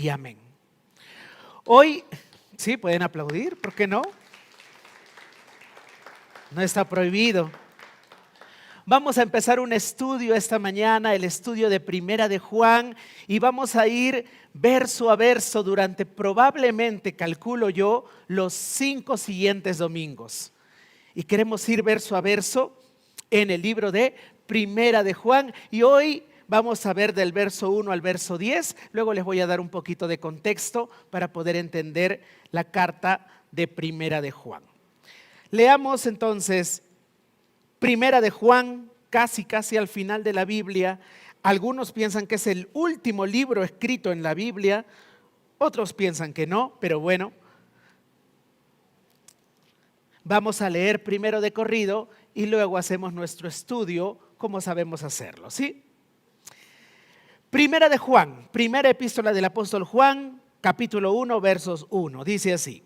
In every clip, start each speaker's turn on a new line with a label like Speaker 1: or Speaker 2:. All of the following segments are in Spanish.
Speaker 1: y amén. Hoy, sí, pueden aplaudir, ¿por qué no? No está prohibido. Vamos a empezar un estudio esta mañana, el estudio de Primera de Juan, y vamos a ir verso a verso durante probablemente, calculo yo, los 5 siguientes domingos. Y queremos ir verso a verso en el libro de Primera de Juan, y hoy vamos a ver del verso 1 al verso 10, luego les voy a dar un poquito de contexto para poder entender la carta de Primera de Juan. Leamos entonces Primera de Juan, casi al final de la Biblia. Algunos piensan que es el último libro escrito en la Biblia, otros piensan que no, pero bueno. Vamos a leer primero de corrido y luego hacemos nuestro estudio como sabemos hacerlo, ¿sí? Primera de Juan, primera epístola del apóstol Juan, capítulo 1, versos 1, dice así: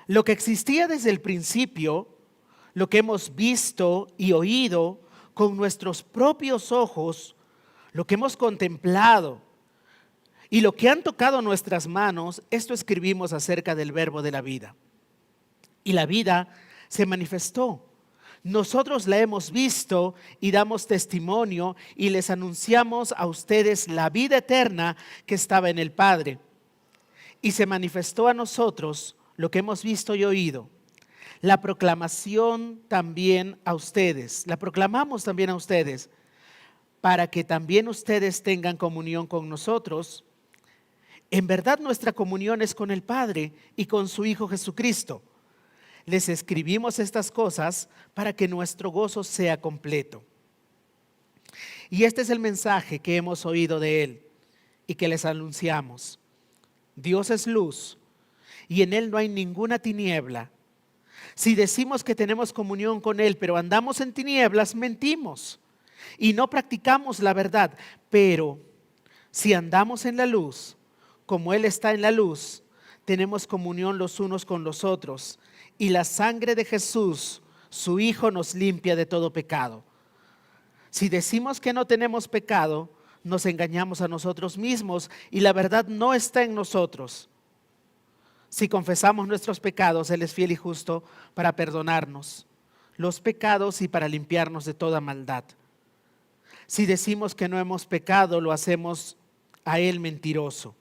Speaker 1: lo que existía desde el principio, lo que hemos visto y oído con nuestros propios ojos, lo que hemos contemplado y lo que han tocado nuestras manos, esto escribimos acerca del verbo de la vida. Y la vida se manifestó. Nosotros la hemos visto y damos testimonio y les anunciamos a ustedes la vida eterna que estaba en el Padre. Y se manifestó a nosotros lo que hemos visto y oído. La proclamación también a ustedes, la proclamamos también a ustedes, para que también ustedes tengan comunión con nosotros. En verdad nuestra comunión es con el Padre y con su Hijo Jesucristo. Les escribimos estas cosas para que nuestro gozo sea completo. Y este es el mensaje que hemos oído de Él y que les anunciamos. Dios es luz y en Él no hay ninguna tiniebla. Si decimos que tenemos comunión con Él, pero andamos en tinieblas, mentimos y no practicamos la verdad. Pero si andamos en la luz, como Él está en la luz, tenemos comunión los unos con los otros. Y la sangre de Jesús, su Hijo, nos limpia de todo pecado. Si decimos que no tenemos pecado, nos engañamos a nosotros mismos y la verdad no está en nosotros. Si confesamos nuestros pecados, Él es fiel y justo para perdonarnos los pecados y para limpiarnos de toda maldad. Si decimos que no hemos pecado, lo hacemos a Él mentiroso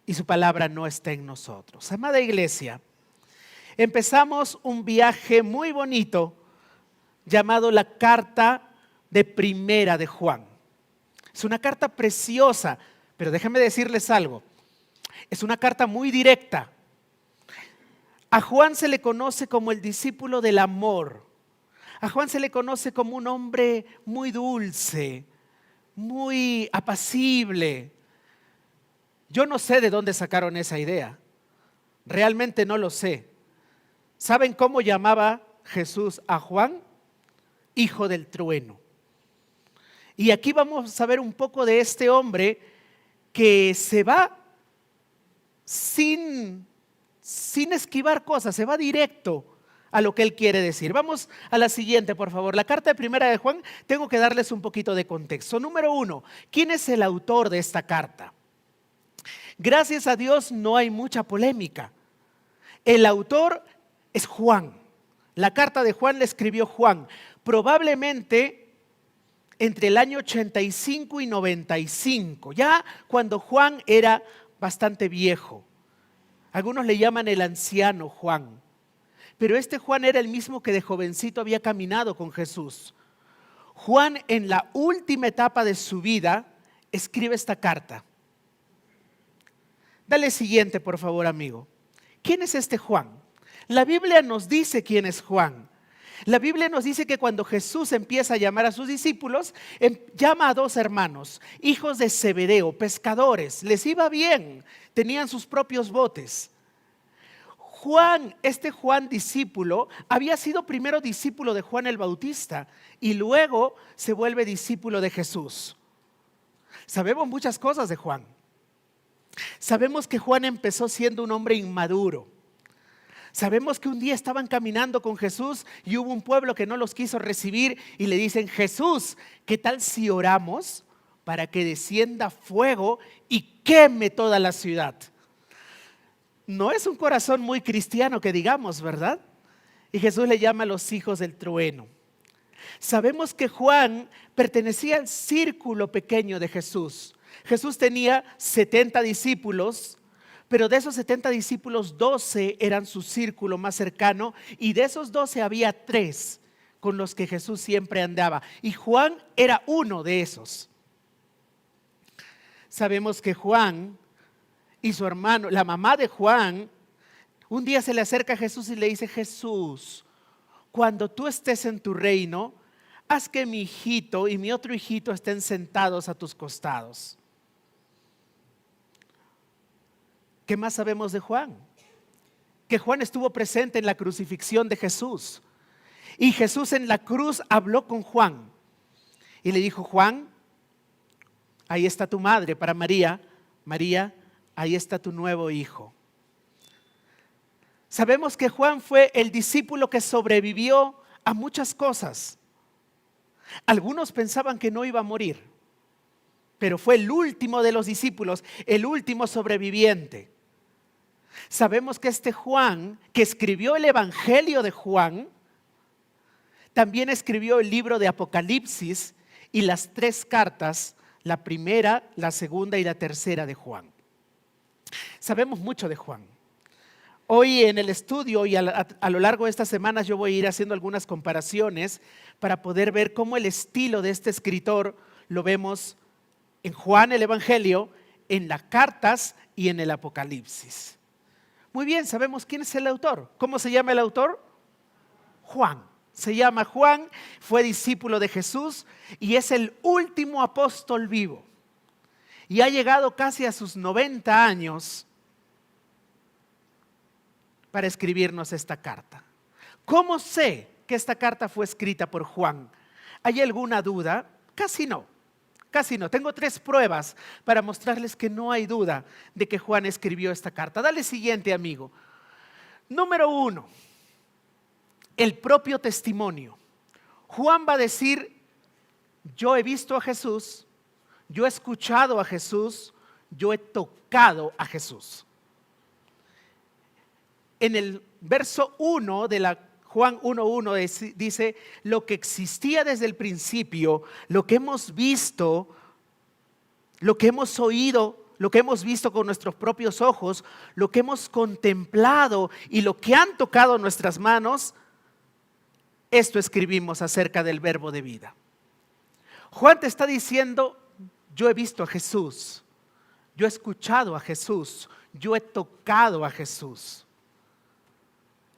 Speaker 1: y su palabra no está en nosotros. Amada iglesia, empezamos un viaje muy bonito llamado la carta de Primera de Juan. Es una carta preciosa, pero déjenme decirles algo. Es una carta muy directa. A Juan se le conoce como el discípulo del amor. A Juan se le conoce como un hombre muy dulce, muy apacible. Yo no sé de dónde sacaron esa idea. Realmente no lo sé. ¿Saben cómo llamaba Jesús a Juan? Hijo del trueno. Y aquí vamos a ver un poco de este hombre que se va sin esquivar cosas, se va directo a lo que él quiere decir. Vamos a la siguiente, por favor. La carta de Primera de Juan, tengo que darles un poquito de contexto. Número 1, ¿quién es el autor de esta carta? Gracias a Dios no hay mucha polémica. El autor es Juan. La carta de Juan la escribió Juan, probablemente entre el año 85 y 95, ya cuando Juan era bastante viejo. Algunos le llaman el anciano Juan, pero este Juan era el mismo que de jovencito había caminado con Jesús. Juan, en la última etapa de su vida, escribe esta carta. Dale siguiente, por favor, amigo. ¿Quién es este Juan? La Biblia nos dice quién es Juan. La Biblia nos dice que cuando Jesús empieza a llamar a sus discípulos, llama a 2 hermanos, hijos de Zebedeo, pescadores. Les iba bien, tenían sus propios botes. Juan, este Juan discípulo, había sido primero discípulo de Juan el Bautista y luego se vuelve discípulo de Jesús. Sabemos muchas cosas de Juan. Sabemos que Juan empezó siendo un hombre inmaduro. Sabemos que un día estaban caminando con Jesús y hubo un pueblo que no los quiso recibir y le dicen: Jesús, ¿qué tal si oramos para que descienda fuego y queme toda la ciudad. No es un corazón muy cristiano que digamos, ¿verdad? Y Jesús le llama a los hijos del trueno. Sabemos que Juan pertenecía al círculo pequeño de Jesús. Jesús tenía 70 discípulos, pero de esos 70 discípulos, 12 eran su círculo más cercano, y de esos 12 había 3 con los que Jesús siempre andaba. Y Juan era uno de esos. Sabemos que Juan y su hermano, la mamá de Juan, un día se le acerca a Jesús y le dice: Jesús, cuando tú estés en tu reino, haz que mi hijito y mi otro hijito estén sentados a tus costados. ¿Qué más sabemos de Juan? Que Juan estuvo presente en la crucifixión de Jesús. Y Jesús en la cruz habló con Juan y le dijo: Juan, ahí está tu madre. Para María, María, ahí está tu nuevo hijo. Sabemos que Juan fue el discípulo que sobrevivió a muchas cosas. Algunos pensaban que no iba a morir, pero fue el último de los discípulos, el último sobreviviente. Sabemos que este Juan, que escribió el Evangelio de Juan, también escribió el libro de Apocalipsis y las 3 cartas, la primera, la segunda y la tercera de Juan. Sabemos mucho de Juan. Hoy en el estudio y a lo largo de estas semanas yo voy a ir haciendo algunas comparaciones para poder ver cómo el estilo de este escritor lo vemos en Juan el Evangelio, en las cartas y en el Apocalipsis. Muy bien, sabemos quién es el autor. ¿Cómo se llama el autor? Juan. Se llama Juan, fue discípulo de Jesús y es el último apóstol vivo. Y ha llegado casi a sus 90 años para escribirnos esta carta. ¿Cómo sé que esta carta fue escrita por Juan? ¿Hay alguna duda? Casi no. Tengo 3 pruebas para mostrarles que no hay duda de que Juan escribió esta carta. Dale siguiente, amigo. Número 1, el propio testimonio. Juan va a decir: yo he visto a Jesús, yo he escuchado a Jesús, yo he tocado a Jesús. En el verso 1 de la Juan 1:1 dice: lo que existía desde el principio, lo que hemos visto, lo que hemos oído, lo que hemos visto con nuestros propios ojos, lo que hemos contemplado y lo que han tocado nuestras manos, esto escribimos acerca del verbo de vida. Juan te está diciendo: yo he visto a Jesús, yo he escuchado a Jesús, yo he tocado a Jesús.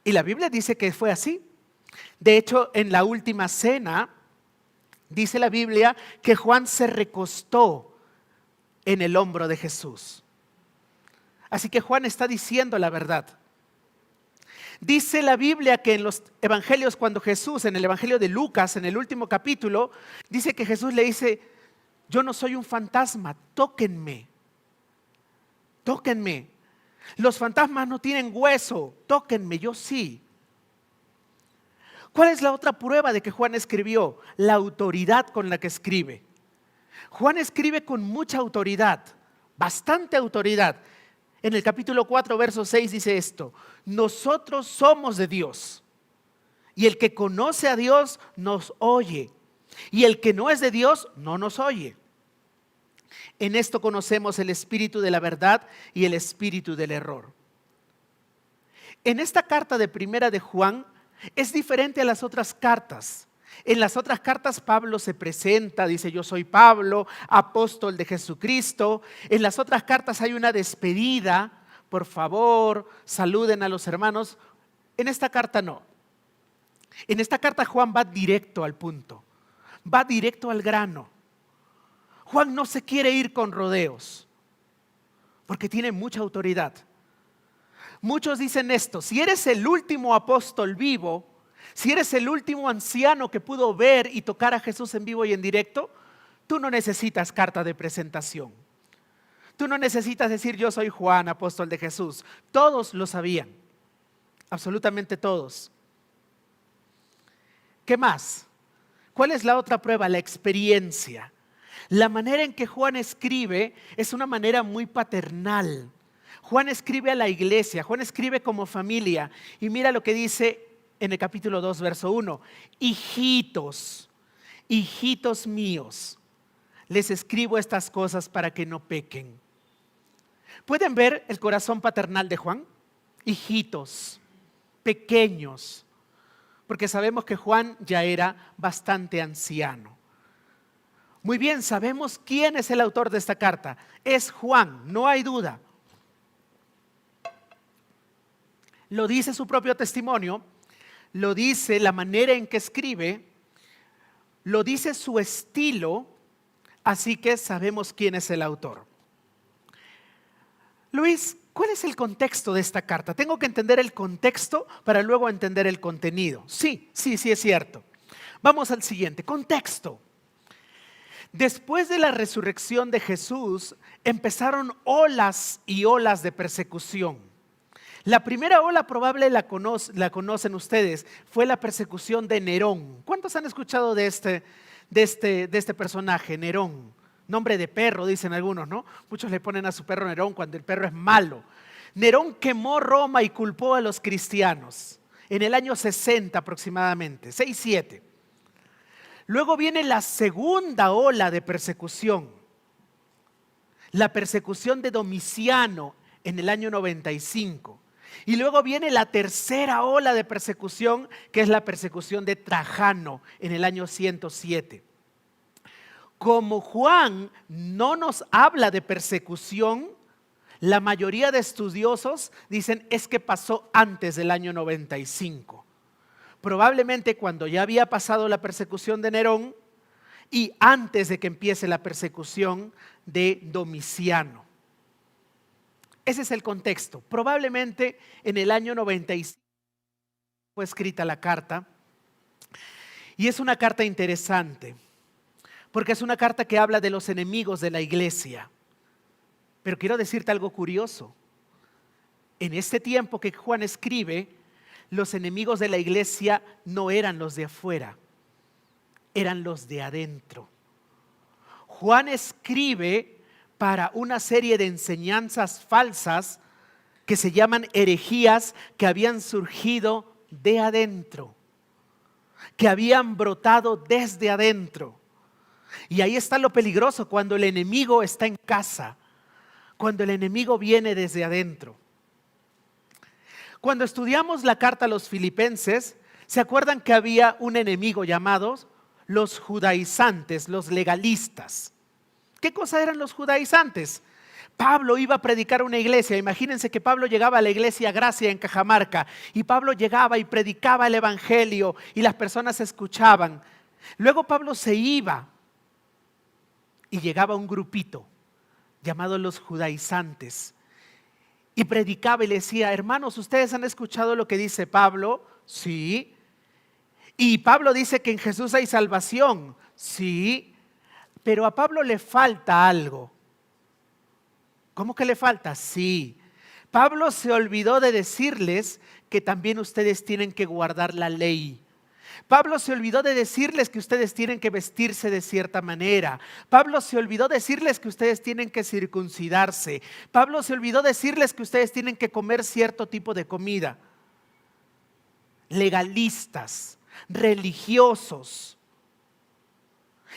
Speaker 1: Y la Biblia dice que fue así. De hecho, en la última cena, dice la Biblia que Juan se recostó en el hombro de Jesús. Así que Juan está diciendo la verdad. Dice la Biblia que en los evangelios, cuando Jesús, en el evangelio de Lucas, en el último capítulo, dice que Jesús le dice: yo no soy un fantasma, tóquenme. Tóquenme. Los fantasmas no tienen hueso, tóquenme, yo sí. ¿Cuál es la otra prueba de que Juan escribió? La autoridad con la que escribe. Juan escribe con mucha autoridad, bastante autoridad. En el capítulo 4, verso 6 dice esto: nosotros somos de Dios, y el que conoce a Dios nos oye, y el que no es de Dios no nos oye. En esto conocemos el espíritu de la verdad y el espíritu del error. En esta carta de primera de Juan es diferente a las otras cartas. En las otras cartas Pablo se presenta, dice: yo soy Pablo, apóstol de Jesucristo. En las otras cartas hay una despedida: por favor, saluden a los hermanos. En esta carta no. En esta carta Juan va directo al punto, va directo al grano. Juan no se quiere ir con rodeos, porque tiene mucha autoridad. Muchos dicen esto: si eres el último apóstol vivo, si eres el último anciano que pudo ver y tocar a Jesús en vivo y en directo, tú no necesitas carta de presentación. Tú no necesitas decir: yo soy Juan, apóstol de Jesús. Todos lo sabían, absolutamente todos. ¿Qué más? ¿Cuál es la otra prueba? La experiencia. La manera en que Juan escribe es una manera muy paternal. Juan escribe a la iglesia, Juan escribe como familia. Y mira lo que dice en el capítulo 2, verso 1. Hijitos, hijitos míos, les escribo estas cosas para que no pequen. ¿Pueden ver el corazón paternal de Juan? Hijitos, pequeños, porque sabemos que Juan ya era bastante anciano. Muy bien, sabemos quién es el autor de esta carta. Es Juan, no hay duda. Lo dice su propio testimonio, lo dice la manera en que escribe, lo dice su estilo, así que sabemos quién es el autor. Luis, ¿cuál es el contexto de esta carta? Tengo que entender el contexto para luego entender el contenido. Sí, es cierto. Vamos al siguiente, contexto. Después de la resurrección de Jesús, empezaron olas y olas de persecución. La primera ola probable la conocen ustedes, fue la persecución de Nerón. ¿Cuántos han escuchado de este personaje, Nerón? Nombre de perro, dicen algunos, ¿no? Muchos le ponen a su perro Nerón cuando el perro es malo. Nerón quemó Roma y culpó a los cristianos en el año 60 aproximadamente, 6-7. Luego viene la segunda ola de persecución, la persecución de Domiciano en el año 95. Y luego viene la tercera ola de persecución, que es la persecución de Trajano en el año 107. Como Juan no nos habla de persecución, la mayoría de estudiosos dicen es que pasó antes del año 95. Probablemente cuando ya había pasado la persecución de Nerón y antes de que empiece la persecución de Domiciano. Ese es el contexto. Probablemente en el año 95 fue escrita la carta. Y es una carta interesante, porque es una carta que habla de los enemigos de la iglesia. Pero quiero decirte algo curioso. En este tiempo que Juan escribe, los enemigos de la iglesia no eran los de afuera, eran los de adentro. Juan escribe para una serie de enseñanzas falsas que se llaman herejías, que habían surgido de adentro, que habían brotado desde adentro. Y ahí está lo peligroso, cuando el enemigo está en casa, cuando el enemigo viene desde adentro. Cuando estudiamos la carta a los Filipenses, ¿se acuerdan que había un enemigo llamado los judaizantes, los legalistas? ¿Qué cosa eran los judaizantes? Pablo iba a predicar a una iglesia. Imagínense que Pablo llegaba a la iglesia Gracia en Cajamarca y Pablo llegaba y predicaba el evangelio y las personas escuchaban. Luego Pablo se iba y llegaba un grupito llamado los judaizantes y predicaba y le decía: hermanos, ¿ustedes han escuchado lo que dice Pablo? Sí. Y Pablo dice que en Jesús hay salvación. Sí. Pero a Pablo le falta algo. ¿Cómo que le falta? Sí. Pablo se olvidó de decirles que también ustedes tienen que guardar la ley. Pablo se olvidó de decirles que ustedes tienen que vestirse de cierta manera. Pablo se olvidó de decirles que ustedes tienen que circuncidarse. Pablo se olvidó de decirles que ustedes tienen que comer cierto tipo de comida. Legalistas, religiosos.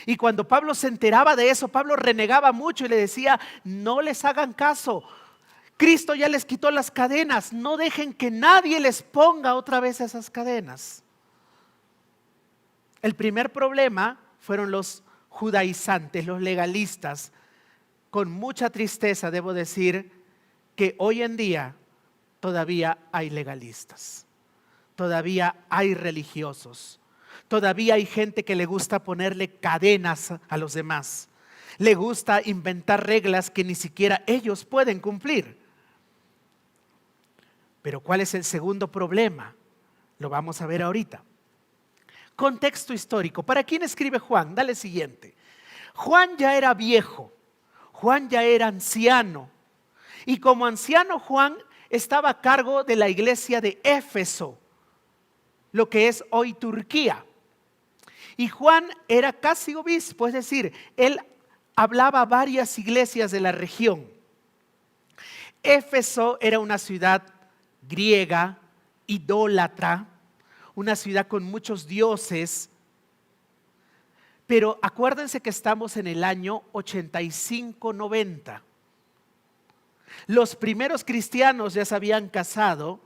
Speaker 1: Y cuando Pablo se enteraba de eso, Pablo renegaba mucho y le decía: no les hagan caso. Cristo ya les quitó las cadenas. No dejen que nadie les ponga otra vez esas cadenas. El primer problema fueron los judaizantes, los legalistas. Con mucha tristeza debo decir que hoy en día todavía hay legalistas, todavía hay religiosos, todavía hay gente que le gusta ponerle cadenas a los demás, le gusta inventar reglas que ni siquiera ellos pueden cumplir. Pero ¿cuál es el segundo problema? Lo vamos a ver ahorita. Contexto histórico. ¿Para quién escribe Juan? Dale siguiente. Juan ya era viejo, Juan ya era anciano. Y como anciano, Juan estaba a cargo de la iglesia de Éfeso, lo que es hoy Turquía. Y Juan era casi obispo, es decir, él hablaba a varias iglesias de la región. Éfeso era una ciudad griega, idólatra, una ciudad con muchos dioses. Pero acuérdense que estamos en el año 85-90. Los primeros cristianos ya se habían casado,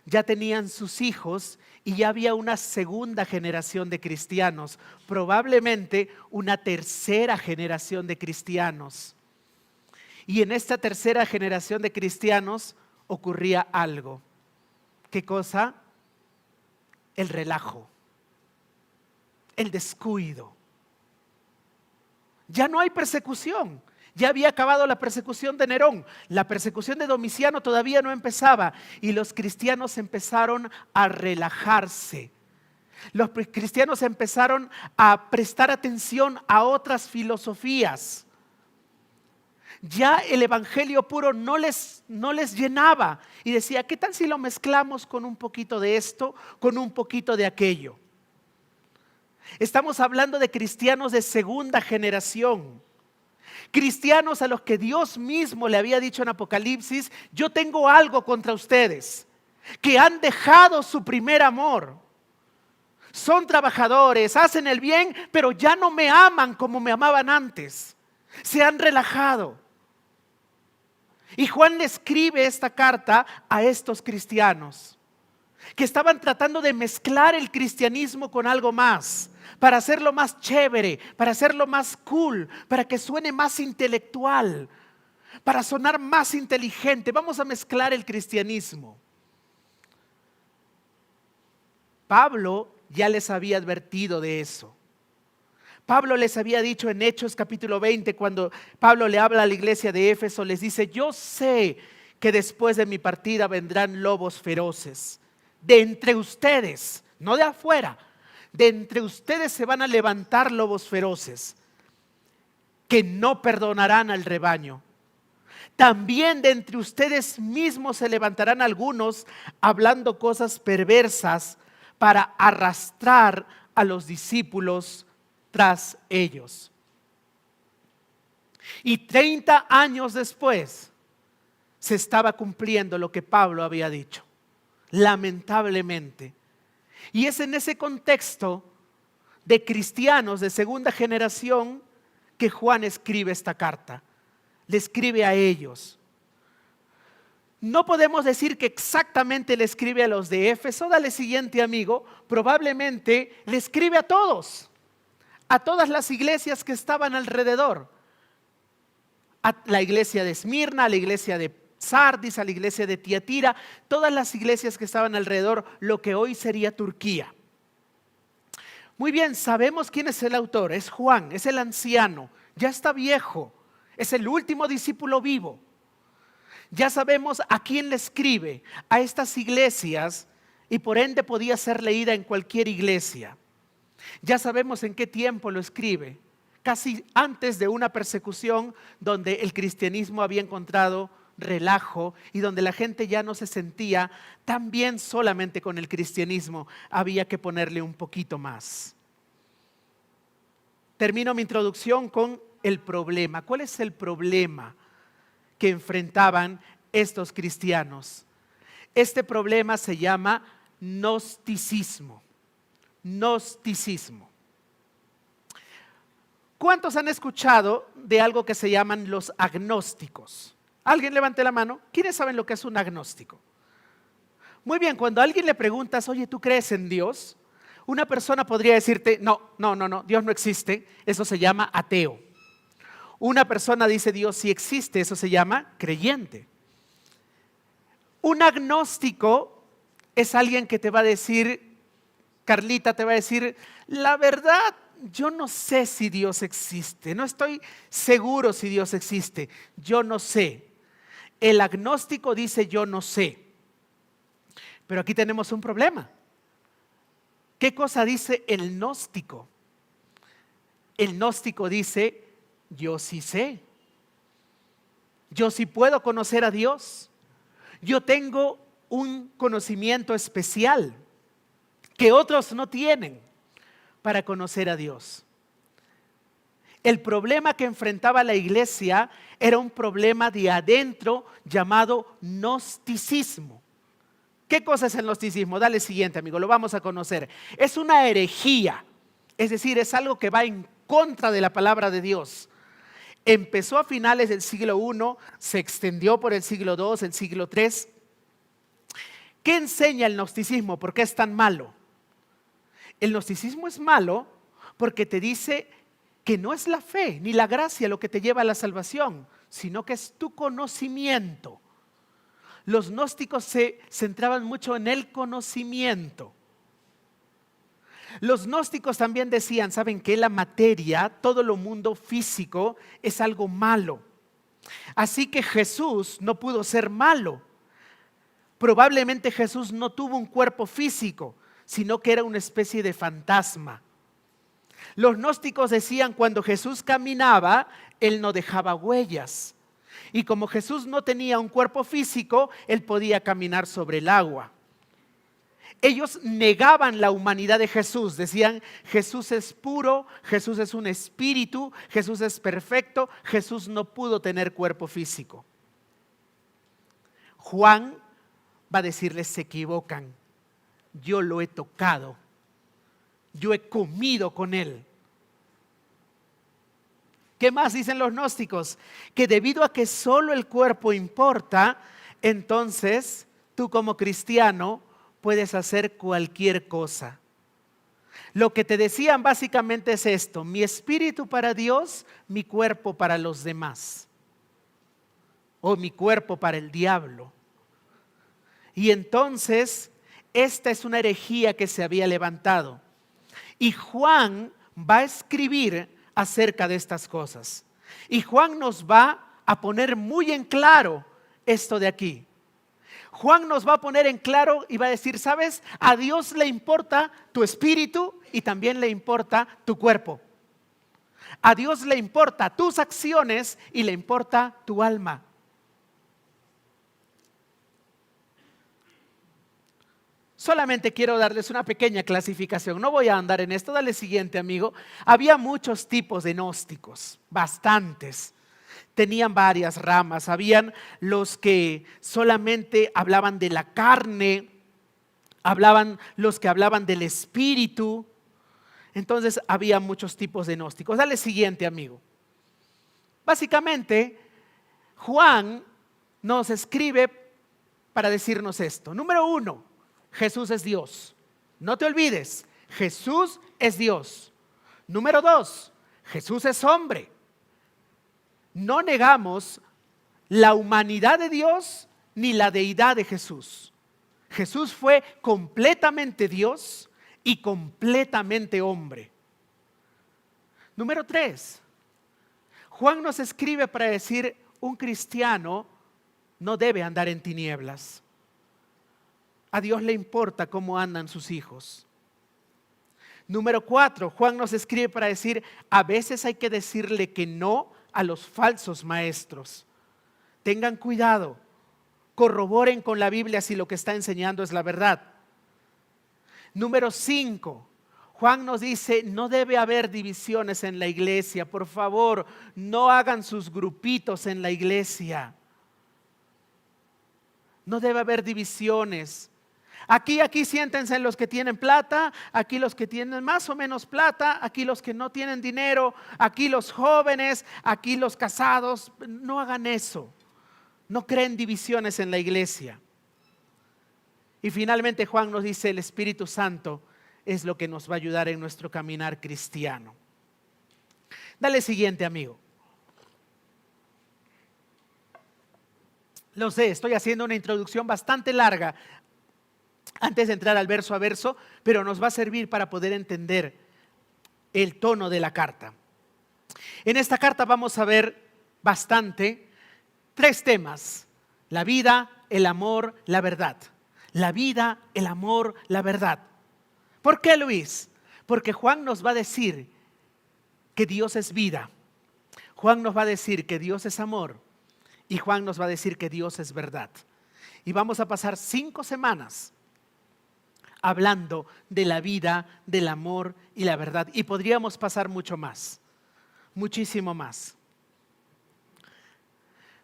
Speaker 1: ya tenían sus hijos y ya había una segunda generación de cristianos, probablemente una tercera generación de cristianos. Y en esta tercera generación de cristianos ocurría algo. ¿Qué cosa? El relajo, el descuido. Ya no hay persecución. Ya había acabado la persecución de Nerón. La persecución de Domiciano todavía no empezaba. Y los cristianos empezaron a relajarse. Los cristianos empezaron a prestar atención a otras filosofías. Ya el evangelio puro no les llenaba. Y decía, ¿qué tal si lo mezclamos con un poquito de esto, con un poquito de aquello? Estamos hablando de cristianos de segunda generación. Cristianos a los que Dios mismo le había dicho en Apocalipsis, yo tengo algo contra ustedes, que han dejado su primer amor. Son trabajadores, hacen el bien, pero ya no me aman como me amaban antes. Se han relajado. Y Juan le escribe esta carta a estos cristianos que estaban tratando de mezclar el cristianismo con algo más, para hacerlo más chévere, para hacerlo más cool, para que suene más intelectual, para sonar más inteligente. Vamos a mezclar el cristianismo. Pablo ya les había advertido de eso. Pablo les había dicho en Hechos capítulo 20, cuando Pablo le habla a la iglesia de Éfeso, les dice, yo sé que después de mi partida vendrán lobos feroces. De entre ustedes, no de afuera, de entre ustedes se van a levantar lobos feroces que no perdonarán al rebaño. También de entre ustedes mismos se levantarán algunos hablando cosas perversas para arrastrar a los discípulos tras ellos. Y 30 años después se estaba cumpliendo lo que Pablo había dicho, lamentablemente. Y es en ese contexto de cristianos de segunda generación que Juan escribe esta carta. Le escribe a ellos. No podemos decir que exactamente le escribe a los de Éfeso. Dale siguiente, amigo. Probablemente le escribe a todos, a todas las iglesias que estaban alrededor. A la iglesia de Esmirna, a la iglesia de Sardis, a la iglesia de Tiatira, todas las iglesias que estaban alrededor, lo que hoy sería Turquía. Muy bien, sabemos quién es el autor, es Juan, es el anciano, ya está viejo, es el último discípulo vivo. Ya sabemos a quién le escribe, a estas iglesias, y por ende podía ser leída en cualquier iglesia. Ya sabemos en qué tiempo lo escribe, casi antes de una persecución donde el cristianismo había encontrado relajo y donde la gente ya no se sentía tan bien solamente con el cristianismo, había que ponerle un poquito más. Termino mi introducción con el problema. ¿Cuál es el problema que enfrentaban estos cristianos? Este problema se llama gnosticismo. Gnosticismo. ¿Cuántos han escuchado de algo que se llaman los agnósticos? ¿Alguien levante la mano? ¿Quiénes saben lo que es un agnóstico? Muy bien, cuando a alguien le preguntas, oye, ¿tú crees en Dios? Una persona podría decirte, no, Dios no existe, eso se llama ateo. Una persona dice, Dios sí existe, eso se llama creyente. Un agnóstico es alguien que te va a decir, Carlita te va a decir, la verdad, yo no sé si Dios existe, no estoy seguro si Dios existe, yo no sé. El agnóstico dice yo no sé. Pero aquí tenemos un problema. ¿Qué cosa dice el gnóstico? El gnóstico dice yo sí sé. Yo sí puedo conocer a Dios. Yo tengo un conocimiento especial que otros no tienen para conocer a Dios. El problema que enfrentaba la iglesia era un problema de adentro llamado gnosticismo. ¿Qué cosa es el gnosticismo? Dale siguiente, amigo, lo vamos a conocer. Es una herejía, es decir, es algo que va en contra de la palabra de Dios. Empezó a finales del siglo I, se extendió por el siglo II, el siglo III. ¿Qué enseña el gnosticismo? ¿Por qué es tan malo? El gnosticismo es malo porque te dice que no es la fe ni la gracia lo que te lleva a la salvación, sino que es tu conocimiento. Los gnósticos se centraban mucho en el conocimiento. Los gnósticos también decían, ¿saben qué? La materia, todo lo mundo físico es algo malo. Así que Jesús no pudo ser malo. Probablemente Jesús no tuvo un cuerpo físico, sino que era una especie de fantasma. Los gnósticos decían, cuando Jesús caminaba, Él no dejaba huellas. Y como Jesús no tenía un cuerpo físico, Él podía caminar sobre el agua. Ellos negaban la humanidad de Jesús, decían, Jesús es puro, Jesús es un espíritu, Jesús es perfecto, Jesús no pudo tener cuerpo físico. Juan va a decirles, se equivocan, yo lo he tocado, yo he comido con Él. ¿Qué más dicen los gnósticos? Que debido a que solo el cuerpo importa, entonces tú como cristiano puedes hacer cualquier cosa. Lo que te decían básicamente es esto: mi espíritu para Dios, mi cuerpo para los demás. O mi cuerpo para el diablo. Y entonces, esta es una herejía que se había levantado. Y Juan va a escribir acerca de estas cosas. Y Juan nos va a poner muy en claro esto de aquí. Juan nos va a poner en claro y va a decir, ¿sabes? A Dios le importa tu espíritu y también le importa tu cuerpo. A Dios le importa tus acciones y le importa tu alma. Solamente quiero darles una pequeña clasificación. No voy a andar en esto. Dale siguiente, amigo. Había muchos tipos de gnósticos, bastantes. Tenían varias ramas. Habían los que solamente hablaban de la carne, los que hablaban del espíritu. Entonces había muchos tipos de gnósticos. Dale siguiente, amigo. Básicamente, Juan nos escribe para decirnos esto. Número 1. Jesús es Dios. No te olvides, Jesús es Dios. Número 2, Jesús es hombre. No negamos la humanidad de Dios ni la deidad de Jesús. Jesús fue completamente Dios y completamente hombre. Número 3, Juan nos escribe para decir, un cristiano no debe andar en tinieblas. A Dios le importa cómo andan sus hijos. Número 4, Juan nos escribe para decir, a veces hay que decirle que no a los falsos maestros. Tengan cuidado, corroboren con la Biblia si lo que está enseñando es la verdad. Número 5, Juan nos dice, no debe haber divisiones en la iglesia. Por favor, no hagan sus grupitos en la iglesia. No debe haber divisiones. Aquí siéntense los que tienen plata, aquí los que tienen más o menos plata, aquí los que no tienen dinero, aquí los jóvenes, aquí los casados. No hagan eso. No creen divisiones en la iglesia. Y finalmente Juan nos dice, el Espíritu Santo es lo que nos va a ayudar en nuestro caminar cristiano. Dale siguiente, amigo. Lo sé, estoy haciendo una introducción bastante larga antes de entrar al verso a verso, pero nos va a servir para poder entender el tono de la carta. En esta carta vamos a ver bastante 3 temas: la vida, el amor, la verdad. La vida, el amor, la verdad. ¿Por qué, Luis? Porque Juan nos va a decir que Dios es vida. Juan nos va a decir que Dios es amor. Y Juan nos va a decir que Dios es verdad. Y vamos a pasar 5 semanas hablando de la vida, del amor y la verdad. Y podríamos pasar mucho más. muchísimo más.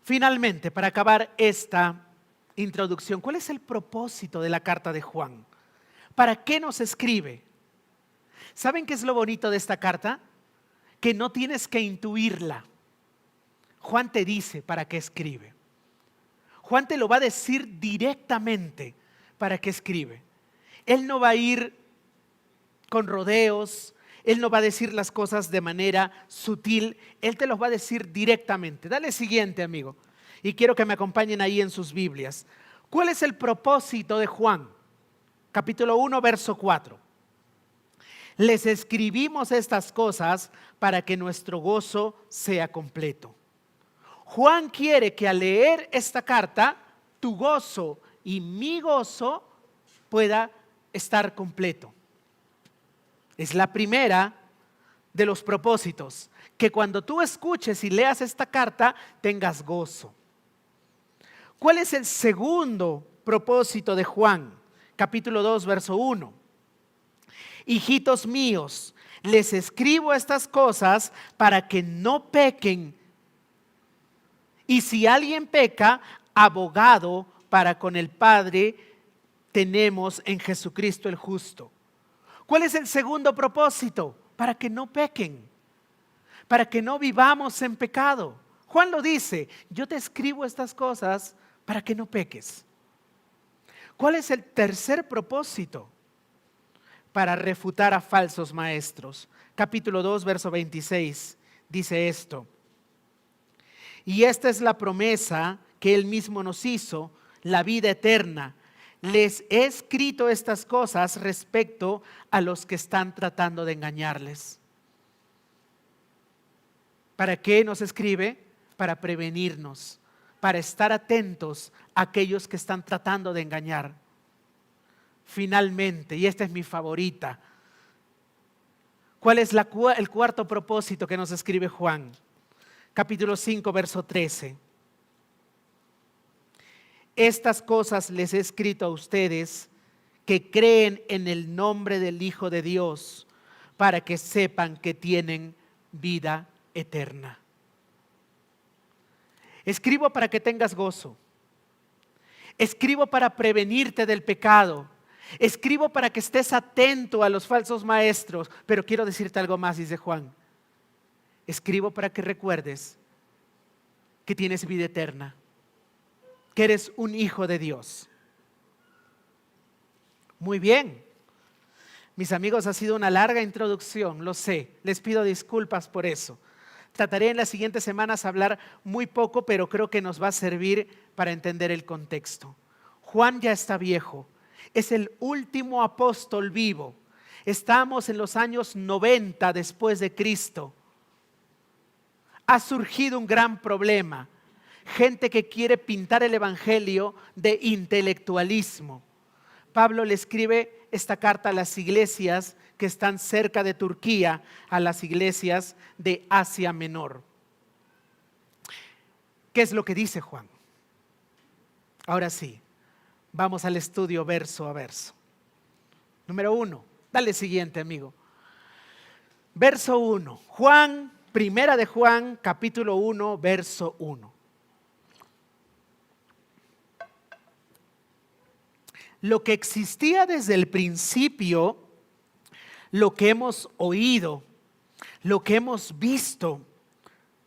Speaker 1: Finalmente, para acabar esta introducción, ¿cuál es el propósito de la carta de Juan? ¿Para qué nos escribe? ¿Saben qué es lo bonito de esta carta? Que no tienes que intuirla. Juan te dice para qué escribe. Juan te lo va a decir directamente para qué escribe. Él no va a ir con rodeos, él no va a decir las cosas de manera sutil, él te los va a decir directamente. Dale siguiente, amigo. Y quiero que me acompañen ahí en sus Biblias. ¿Cuál es el propósito de Juan? Capítulo 1, verso 4. Les escribimos estas cosas para que nuestro gozo sea completo. Juan quiere que al leer esta carta, tu gozo y mi gozo pueda estar completo. Es la primera de los propósitos, que cuando tú escuches y leas esta carta, tengas gozo. ¿Cuál es el segundo propósito de Juan? Capítulo 2, verso 1. Hijitos míos, les escribo estas cosas para que no pequen. Y si alguien peca, abogado para con el Padre tenemos en Jesucristo el justo. ¿Cuál es el segundo propósito? Para que no pequen, para que no vivamos en pecado. Juan lo dice, yo te escribo estas cosas para que no peques. ¿Cuál es el tercer propósito? Para refutar a falsos maestros. Capítulo 2, verso 26, dice esto. Y esta es la promesa que Él mismo nos hizo, la vida eterna. Les he escrito estas cosas respecto a los que están tratando de engañarles. ¿Para qué nos escribe? Para prevenirnos, para estar atentos a aquellos que están tratando de engañar. Finalmente, y esta es mi favorita, ¿cuál es el cuarto propósito que nos escribe Juan? Capítulo 5, verso 13. Estas cosas les he escrito a ustedes que creen en el nombre del Hijo de Dios, para que sepan que tienen vida eterna. Escribo para que tengas gozo. Escribo para prevenirte del pecado. Escribo para que estés atento a los falsos maestros. Pero quiero decirte algo más, dice Juan. Escribo para que recuerdes que tienes vida eterna, que eres un hijo de Dios. Muy bien. Mis amigos, ha sido una larga introducción, lo sé. Les pido disculpas por eso. Trataré en las siguientes semanas hablar muy poco, pero creo que nos va a servir para entender el contexto. Juan ya está viejo. Es el último apóstol vivo. Estamos en los años 90 después de Cristo. Ha surgido un gran problema. Gente que quiere pintar el evangelio de intelectualismo. Pablo le escribe esta carta a las iglesias que están cerca de Turquía, a las iglesias de Asia Menor. ¿Qué es lo que dice Juan? Ahora sí, vamos al estudio verso a verso. Número 1, dale siguiente, amigo. Verso 1, primera de Juan, capítulo 1, verso 1. Lo que existía desde el principio, lo que hemos oído, lo que hemos visto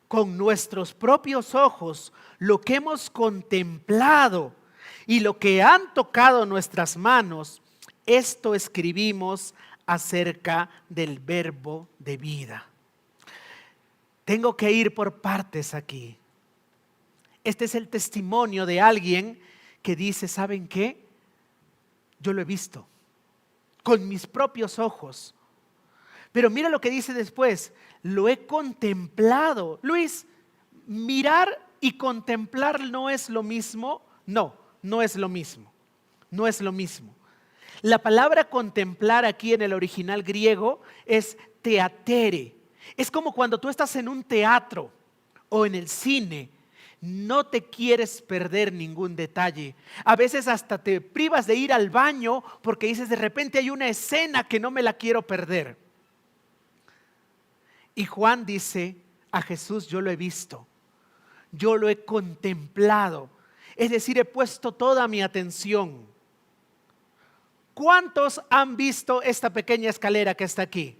Speaker 1: con nuestros propios ojos, lo que hemos contemplado y lo que han tocado nuestras manos, esto escribimos acerca del verbo de vida. Tengo que ir por partes aquí. Este es el testimonio de alguien que dice, ¿saben qué? Yo lo he visto con mis propios ojos. Pero mira lo que dice después, lo he contemplado. Luis, mirar y contemplar no es lo mismo. No es lo mismo. No es lo mismo. La palabra contemplar aquí en el original griego es teatere. Es como cuando tú estás en un teatro o en el cine. No te quieres perder ningún detalle. A veces hasta te privas de ir al baño porque dices, de repente hay una escena que no me la quiero perder. Y Juan dice, A Jesús yo lo he visto, yo lo he contemplado, es decir, he puesto toda mi atención. ¿Cuántos han visto esta pequeña escalera que está aquí?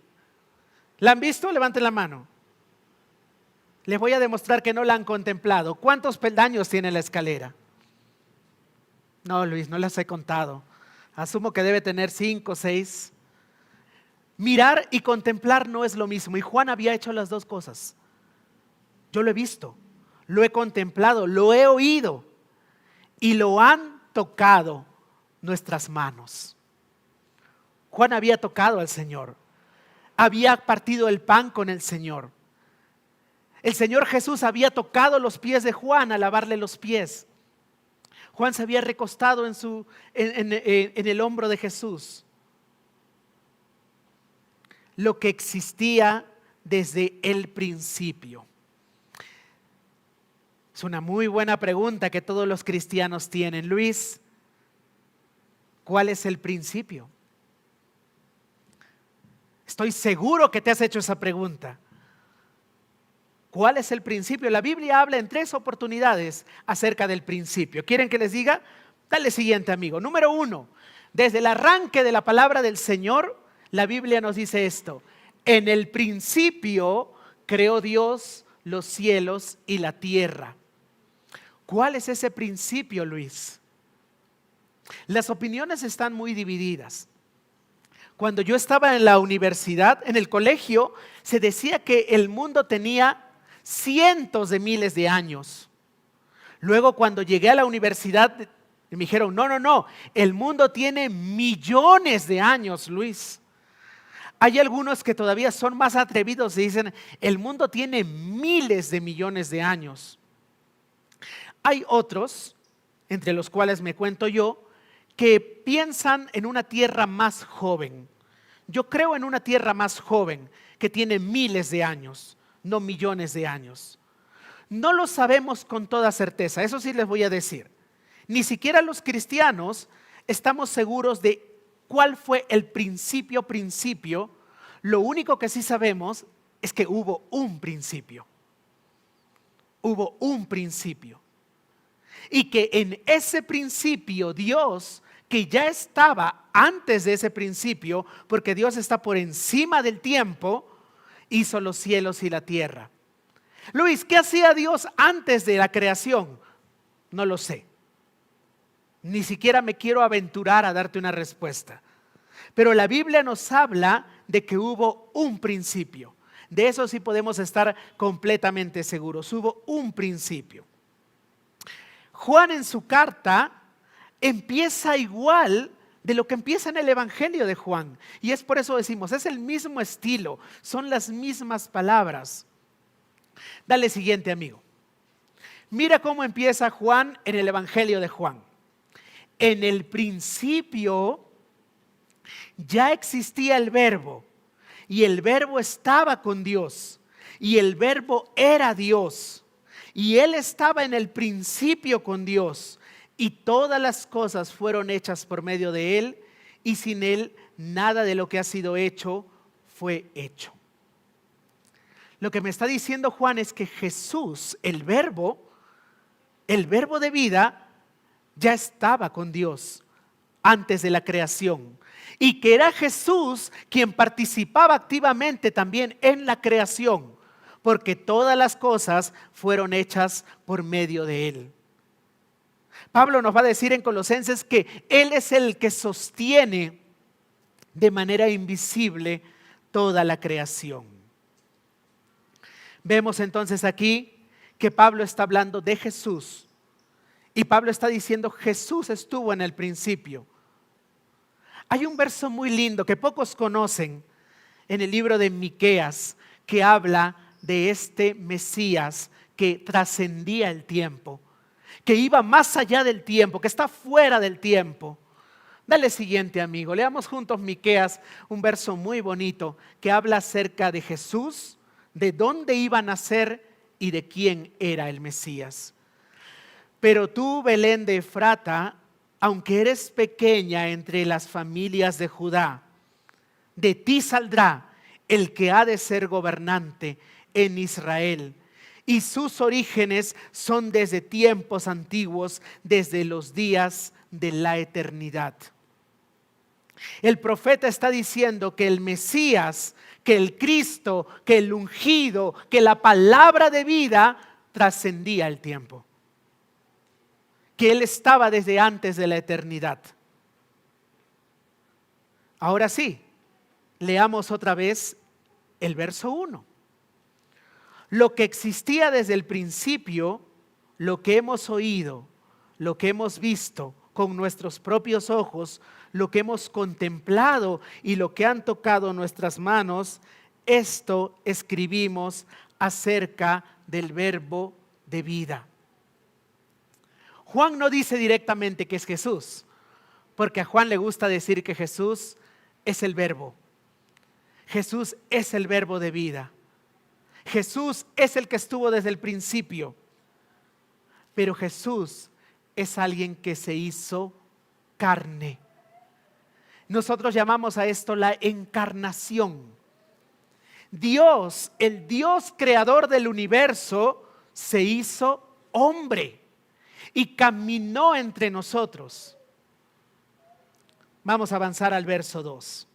Speaker 1: ¿La han visto? Levanten la mano. Les voy a demostrar que no la han contemplado. ¿Cuántos peldaños tiene la escalera? No, Luis, no las he contado. Asumo que debe tener 5 o 6. Mirar y contemplar no es lo mismo. Y Juan había hecho las dos cosas. Yo lo he visto, lo he contemplado, lo he oído y lo han tocado nuestras manos. Juan había tocado al Señor, había partido el pan con el Señor. El Señor Jesús había tocado los pies de Juan a lavarle los pies. Juan se había recostado en el hombro de Jesús. Lo que existía desde el principio. Es una muy buena pregunta que todos los cristianos tienen. Luis, ¿cuál es el principio? Estoy seguro que te has hecho esa pregunta. ¿Cuál es el principio? La Biblia habla en 3 oportunidades acerca del principio. ¿Quieren que les diga? Dale siguiente, amigo. Número 1, desde el arranque de la palabra del Señor, la Biblia nos dice esto: en el principio creó Dios los cielos y la tierra. ¿Cuál es ese principio, Luis? Las opiniones están muy divididas. Cuando yo estaba en la universidad, en el colegio, se decía que el mundo tenía cientos de miles de años. Luego, cuando llegué a la universidad, me dijeron, no, el mundo tiene millones de años, Luis. Hay algunos que todavía son más atrevidos y dicen, el mundo tiene miles de millones de años. Hay otros, entre los cuales me cuento yo, que piensan en una tierra más joven. Yo creo en una tierra más joven que tiene miles de años, no millones de años. No lo sabemos con toda certeza, eso sí les voy a decir. Ni siquiera los cristianos estamos seguros de cuál fue el principio. Lo único que sí sabemos es que hubo un principio. Hubo un principio. Y que en ese principio Dios, que ya estaba antes de ese principio, porque Dios está por encima del tiempo, hizo los cielos y la tierra. Luis, ¿qué hacía Dios antes de la creación? No lo sé. Ni siquiera me quiero aventurar a darte una respuesta. Pero la Biblia nos habla de que hubo un principio. De eso sí podemos estar completamente seguros. Hubo un principio. Juan en su carta empieza igual de lo que empieza en el Evangelio de Juan. Y es por eso decimos, es el mismo estilo, son las mismas palabras. Dale siguiente, amigo. Mira cómo empieza Juan en el Evangelio de Juan. En el principio ya existía el Verbo, y el Verbo estaba con Dios, y el Verbo era Dios. Y Él estaba en el principio con Dios, y todas las cosas fueron hechas por medio de Él, y sin Él nada de lo que ha sido hecho fue hecho. Lo que me está diciendo Juan es que Jesús, el Verbo de vida, ya estaba con Dios antes de la creación. Y que era Jesús quien participaba activamente también en la creación, porque todas las cosas fueron hechas por medio de Él. Pablo nos va a decir en Colosenses que Él es el que sostiene de manera invisible toda la creación. Vemos entonces aquí que Pablo está hablando de Jesús. Y Pablo está diciendo, Jesús estuvo en el principio. Hay un verso muy lindo que pocos conocen en el libro de Miqueas, que habla de este Mesías que trascendía el tiempo, que iba más allá del tiempo, que está fuera del tiempo. Dale siguiente, amigo. Leamos juntos Miqueas, un verso muy bonito que habla acerca de Jesús, de dónde iba a nacer y de quién era el Mesías. Pero tú, Belén de Efrata, aunque eres pequeña entre las familias de Judá, de ti saldrá el que ha de ser gobernante, en Israel. Y sus orígenes son desde tiempos antiguos, desde los días de la eternidad. El profeta está diciendo que el Mesías, que el Cristo, que el ungido, que la palabra de vida trascendía el tiempo. Que Él estaba desde antes de la eternidad. Ahora sí, leamos otra vez el verso 1. Lo que existía desde el principio, lo que hemos oído, lo que hemos visto con nuestros propios ojos, lo que hemos contemplado y lo que han tocado nuestras manos, esto escribimos acerca del verbo de vida. Juan no dice directamente que es Jesús, porque a Juan le gusta decir que Jesús es el verbo. Jesús es el verbo de vida. Jesús es el que estuvo desde el principio. Pero Jesús es alguien que se hizo carne. Nosotros llamamos a esto la encarnación. Dios, el Dios creador del universo, se hizo hombre y caminó entre nosotros. Vamos a avanzar al verso 2,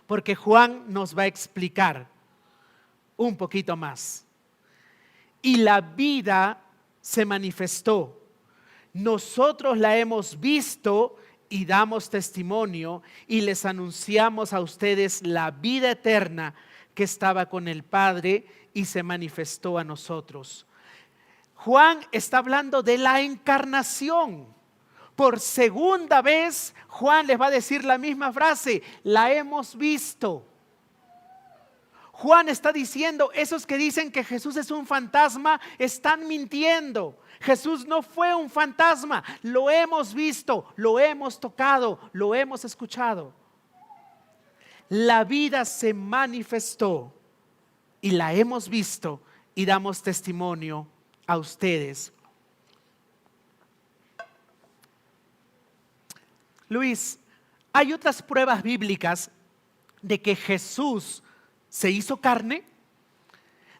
Speaker 1: porque Juan nos va a explicar un poquito más. Y la vida se manifestó. Nosotros la hemos visto y damos testimonio y les anunciamos a ustedes la vida eterna que estaba con el Padre y se manifestó a nosotros. Juan está hablando de la encarnación. Por segunda vez, Juan les va a decir la misma frase: la hemos visto. Juan está diciendo, esos que dicen que Jesús es un fantasma, están mintiendo. Jesús no fue un fantasma, lo hemos visto, lo hemos tocado, lo hemos escuchado. La vida se manifestó y la hemos visto y damos testimonio a ustedes. Luis, ¿hay otras pruebas bíblicas de que Jesús se hizo carne?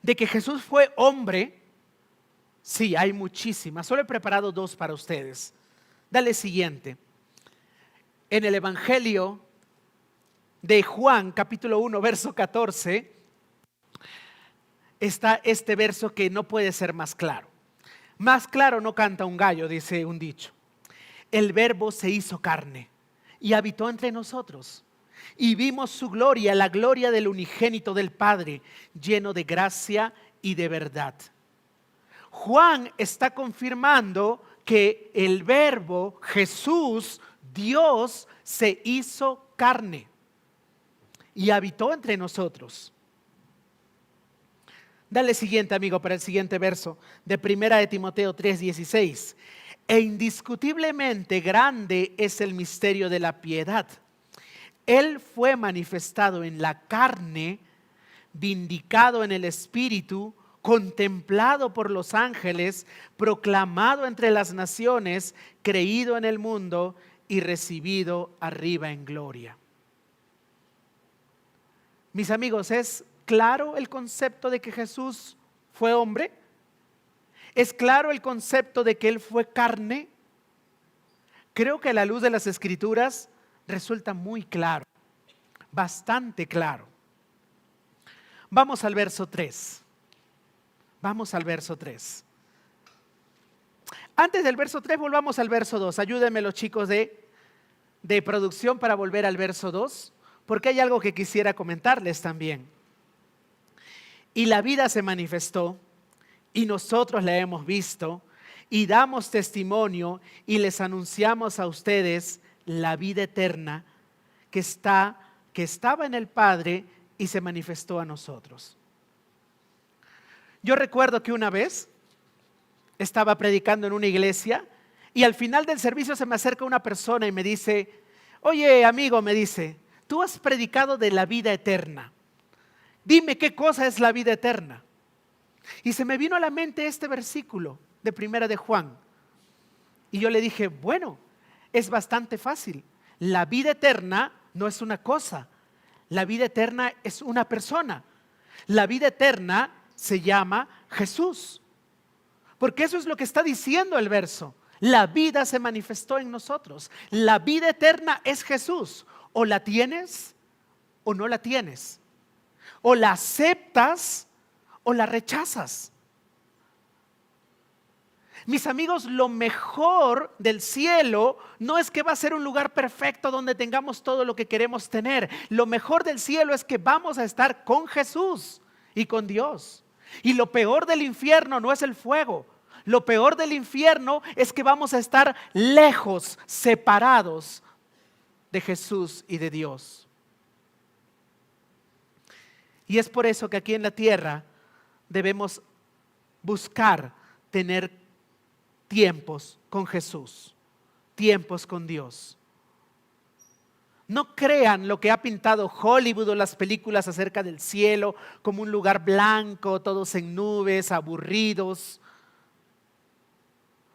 Speaker 1: ¿De que Jesús fue hombre? Sí, hay muchísimas. Solo he preparado 2 para ustedes. Dale siguiente. En el Evangelio de Juan, capítulo 1, verso 14, está este verso que no puede ser más claro. Más claro no canta un gallo, dice un dicho. El Verbo se hizo carne y habitó entre nosotros. Y vimos su gloria, la gloria del unigénito del Padre, lleno de gracia y de verdad. Juan está confirmando que el Verbo, Jesús, Dios, se hizo carne y habitó entre nosotros. Dale siguiente, amigo, para el siguiente verso de 1 de Timoteo 3:16. E indiscutiblemente grande es el misterio de la piedad. Él fue manifestado en la carne, vindicado en el espíritu, contemplado por los ángeles, proclamado entre las naciones, creído en el mundo y recibido arriba en gloria. Mis amigos, ¿es claro el concepto de que Jesús fue hombre? ¿Es claro el concepto de que Él fue carne? Creo que a la luz de las Escrituras resulta muy claro, bastante claro. Vamos al verso 3. Vamos al verso 3. Antes del verso 3, volvamos al verso 2. Ayúdenme los chicos de producción para volver al verso 2, porque hay algo que quisiera comentarles también. Y la vida se manifestó, y nosotros la hemos visto, y damos testimonio, y les anunciamos a ustedes la vida eterna que estaba en el Padre y se manifestó a nosotros. Yo recuerdo que una vez estaba predicando en una iglesia y al final del servicio se me acerca una persona y me dice: oye, amigo, me dice, tú has predicado de la vida eterna. Dime qué cosa es la vida eterna. Y se me vino a la mente este versículo de 1 de Juan. Y yo le dije, bueno, es bastante fácil. La vida eterna no es una cosa. La vida eterna es una persona. La vida eterna se llama Jesús. Porque eso es lo que está diciendo el verso. La vida se manifestó en nosotros. La vida eterna es Jesús. O la tienes o no la tienes. O la aceptas o la rechazas. Mis amigos, lo mejor del cielo no es que va a ser un lugar perfecto donde tengamos todo lo que queremos tener. Lo mejor del cielo es que vamos a estar con Jesús y con Dios. Y lo peor del infierno no es el fuego. Lo peor del infierno es que vamos a estar lejos, separados de Jesús y de Dios. Y es por eso que aquí en la tierra debemos buscar tener tiempos con Jesús, tiempos con Dios. No crean lo que ha pintado Hollywood o las películas acerca del cielo como un lugar blanco, todos en nubes, aburridos.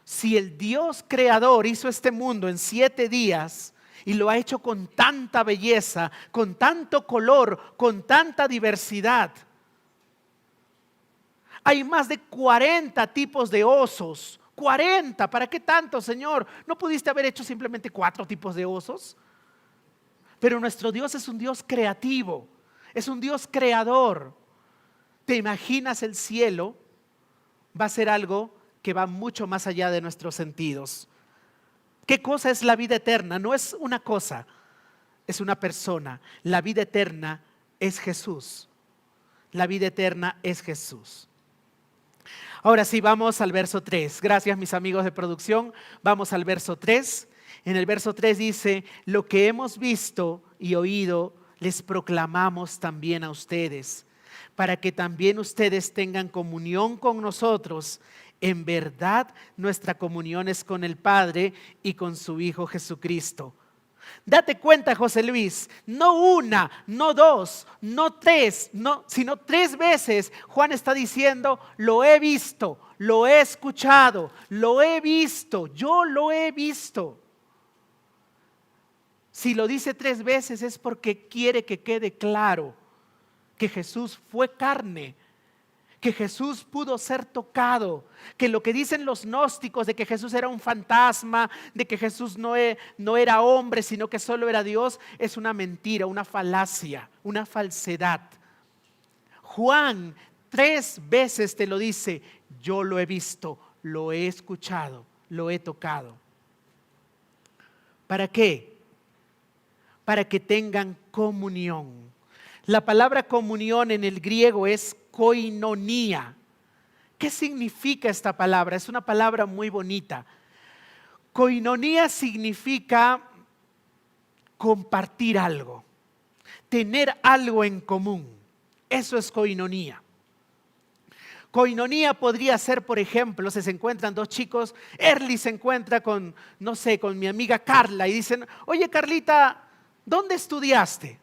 Speaker 1: Si el Dios creador hizo este mundo en 7 días y lo ha hecho con tanta belleza, con tanto color, con tanta diversidad. Hay más de 40 tipos de osos. 40, ¿para qué tanto, Señor? ¿No pudiste haber hecho simplemente 4 tipos de osos? Pero nuestro Dios es un Dios creativo, es un Dios creador. ¿Te imaginas el cielo? Va a ser algo que va mucho más allá de nuestros sentidos. ¿Qué cosa es la vida eterna? No es una cosa, es una persona. La vida eterna es Jesús. La vida eterna es Jesús. Ahora sí, vamos al verso 3. Gracias, mis amigos de producción. Vamos al verso 3. En el verso 3 dice: lo que hemos visto y oído les proclamamos también a ustedes, para que también ustedes tengan comunión con nosotros. En verdad, nuestra comunión es con el Padre y con su Hijo Jesucristo. Date cuenta, José Luis, no una, no dos, no tres, sino 3 veces Juan está diciendo: lo he visto, lo he escuchado, lo he visto, yo lo he visto. Si lo dice 3 veces es porque quiere que quede claro que Jesús fue carne, que Jesús pudo ser tocado, que lo que dicen los gnósticos de que Jesús era un fantasma, de que Jesús no era hombre, sino que solo era Dios, es una mentira, una falacia, una falsedad. Juan 3 veces te lo dice: yo lo he visto, lo he escuchado, lo he tocado. ¿Para qué? Para que tengan comunión. La palabra comunión en el griego es koinonía. ¿Qué significa esta palabra? Es una palabra muy bonita. Koinonía significa compartir algo, tener algo en común. Eso es koinonía. Koinonía podría ser, por ejemplo, si se encuentran 2 chicos, Erly se encuentra con, no sé, con mi amiga Carla y dicen: oye, Carlita, ¿dónde estudiaste?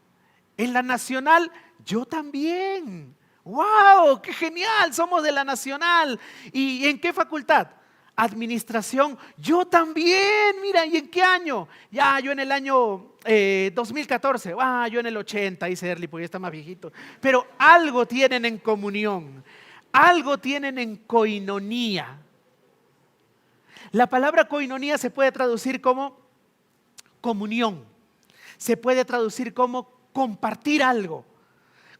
Speaker 1: En la Nacional. Yo también. ¡Wow! ¡Qué genial! Somos de la Nacional. ¿Y en qué facultad? Administración. Yo también. Mira, ¿y en qué año? Ya, yo en el año 2014. Yo en el 80, dice Erly, porque ya está más viejito. Pero algo tienen en comunión. Algo tienen en koinonía. La palabra koinonía se puede traducir como comunión. Se puede traducir como compartir algo,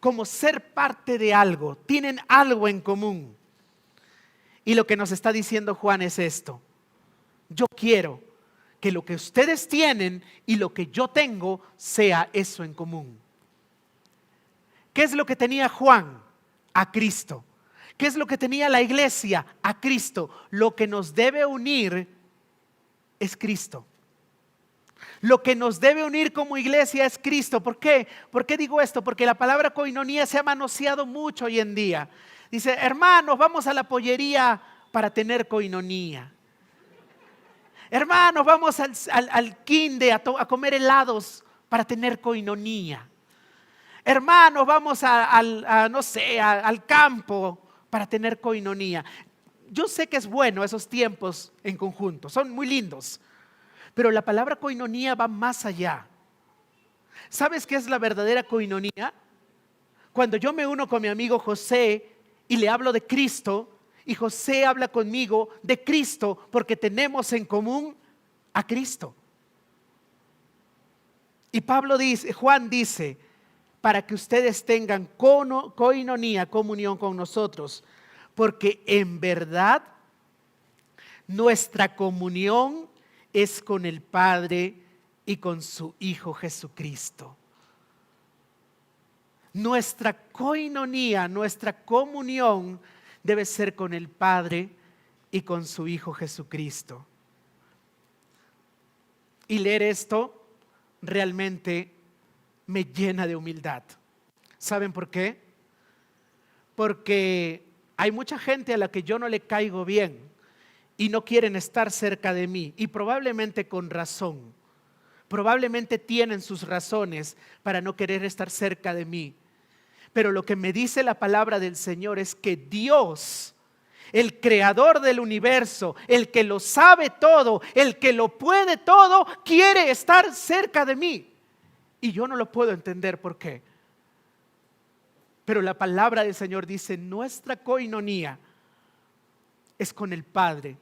Speaker 1: como ser parte de algo. Tienen algo en común. Y lo que nos está diciendo Juan es esto: yo quiero que lo que ustedes tienen y lo que yo tengo sea eso en común. ¿Qué es lo que tenía Juan? A Cristo. ¿Qué es lo que tenía la iglesia? A Cristo. Lo que nos debe unir es Cristo. Lo que nos debe unir como iglesia es Cristo. ¿Por qué? ¿Por qué digo esto? Porque la palabra koinonía se ha manoseado mucho hoy en día. Dice: hermanos, vamos a la pollería para tener koinonía. Hermanos, vamos al Kinde a comer helados para tener koinonía. Hermanos, vamos al campo para tener koinonía. Yo sé que es bueno esos tiempos en conjunto, son muy lindos. Pero la palabra koinonía va más allá. ¿Sabes qué es la verdadera koinonía? Cuando yo me uno con mi amigo José y le hablo de Cristo, y José habla conmigo de Cristo porque tenemos en común a Cristo. Y Juan dice, para que ustedes tengan coinonía, comunión con nosotros, porque en verdad nuestra comunión es con el Padre y con su Hijo Jesucristo. Nuestra coinonía, nuestra comunión debe ser con el Padre y con su Hijo Jesucristo. Y leer esto realmente me llena de humildad. ¿Saben por qué? Porque hay mucha gente a la que yo no le caigo bien y no quieren estar cerca de mí, y probablemente con razón. Probablemente tienen sus razones para no querer estar cerca de mí. Pero lo que me dice la palabra del Señor es que Dios, el creador del universo, el que lo sabe todo, el que lo puede todo, quiere estar cerca de mí. Y yo no lo puedo entender por qué. Pero la palabra del Señor dice, nuestra coinonía es con el Padre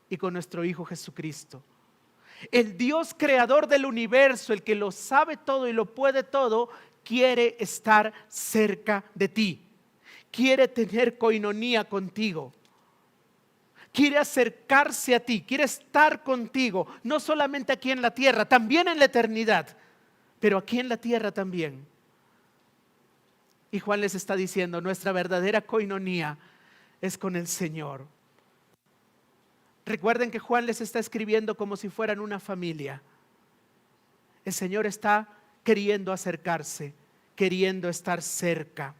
Speaker 1: y con nuestro Hijo Jesucristo. El Dios creador del universo, el que lo sabe todo y lo puede todo, quiere estar cerca de ti. Quiere tener coinonía contigo. Quiere acercarse a ti, quiere estar contigo, no solamente aquí en la tierra, también en la eternidad, pero aquí en la tierra también. Y Juan les está diciendo, nuestra verdadera coinonía es con el Señor. Recuerden que Juan les está escribiendo como si fueran una familia. El Señor está queriendo acercarse, queriendo estar cerca.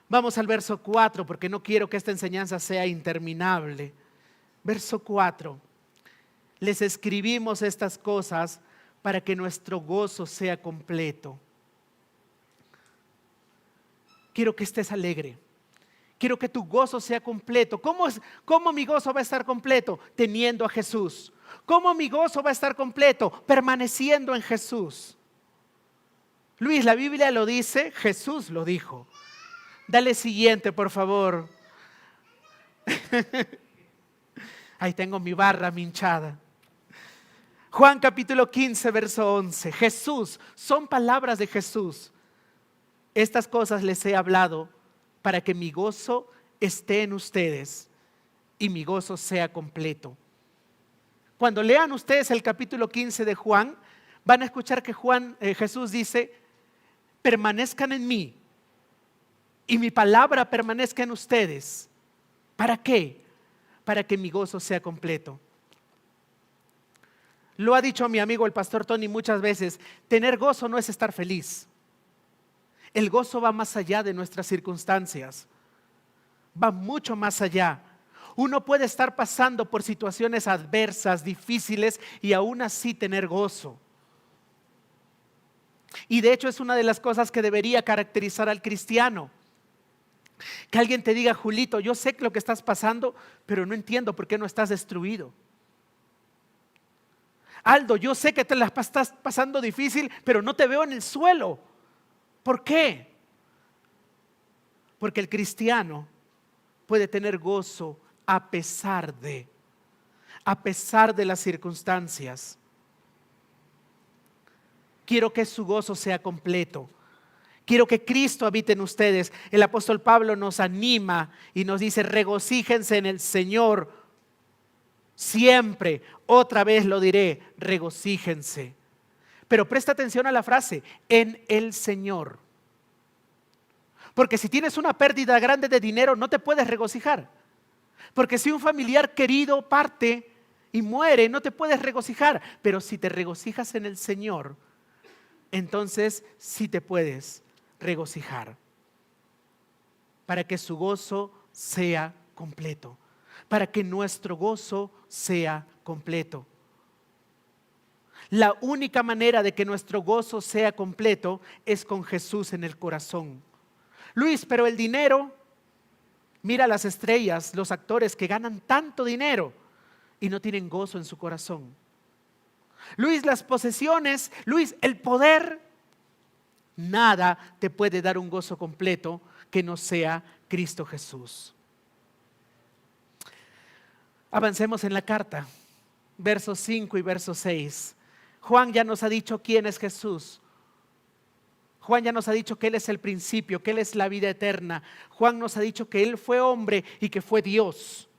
Speaker 1: Vamos al verso 4, porque no quiero que esta enseñanza sea interminable. Verso 4. Les escribimos estas cosas para que nuestro gozo sea completo. Quiero que estés alegre. Quiero que tu gozo sea completo. ¿Cómo mi gozo va a estar completo? Teniendo a Jesús. ¿Cómo mi gozo va a estar completo? Permaneciendo en Jesús. Luis, la Biblia lo dice, Jesús lo dijo. Dale siguiente, por favor. Ahí tengo mi barra hinchada. Juan capítulo 15, verso 11. Jesús, son palabras de Jesús. Estas cosas les he hablado para que mi gozo esté en ustedes y mi gozo sea completo. Cuando lean ustedes el capítulo 15 de Juan, van a escuchar que Jesús dice, permanezcan en mí y mi palabra permanezca en ustedes. ¿Para qué? Para que mi gozo sea completo. Lo ha dicho mi amigo el pastor Tony muchas veces, tener gozo no es estar feliz. El gozo va más allá de nuestras circunstancias, va mucho más allá. Uno puede estar pasando por situaciones adversas, difíciles y aún así tener gozo. Y de hecho es una de las cosas que debería caracterizar al cristiano. Que alguien te diga, Julito, yo sé lo que estás pasando, pero no entiendo por qué no estás destruido. Aldo, yo sé que te la estás pasando difícil, pero no te veo en el suelo. ¿Por qué? Porque el cristiano puede tener gozo a pesar de las circunstancias. Quiero que su gozo sea completo. Quiero que Cristo habite en ustedes. El apóstol Pablo nos anima y nos dice, regocíjense en el Señor siempre. Otra vez lo diré, regocíjense. Pero presta atención a la frase, en el Señor. Porque si tienes una pérdida grande de dinero, no te puedes regocijar. Porque si un familiar querido parte y muere, no te puedes regocijar. Pero si te regocijas en el Señor, entonces sí te puedes regocijar. Para que su gozo sea completo. Para que nuestro gozo sea completo. La única manera de que nuestro gozo sea completo es con Jesús en el corazón. Luis, pero el dinero, mira las estrellas, los actores que ganan tanto dinero y no tienen gozo en su corazón. Luis, las posesiones, Luis, el poder, Nada te puede dar un gozo completo que no sea Cristo Jesús. Avancemos en la carta, versos 5 y verso 6. Juan ya nos ha dicho quién es Jesús. Juan ya nos ha dicho que Él es el principio, que Él es la vida eterna. Juan nos ha dicho que Él fue hombre y que fue Dios.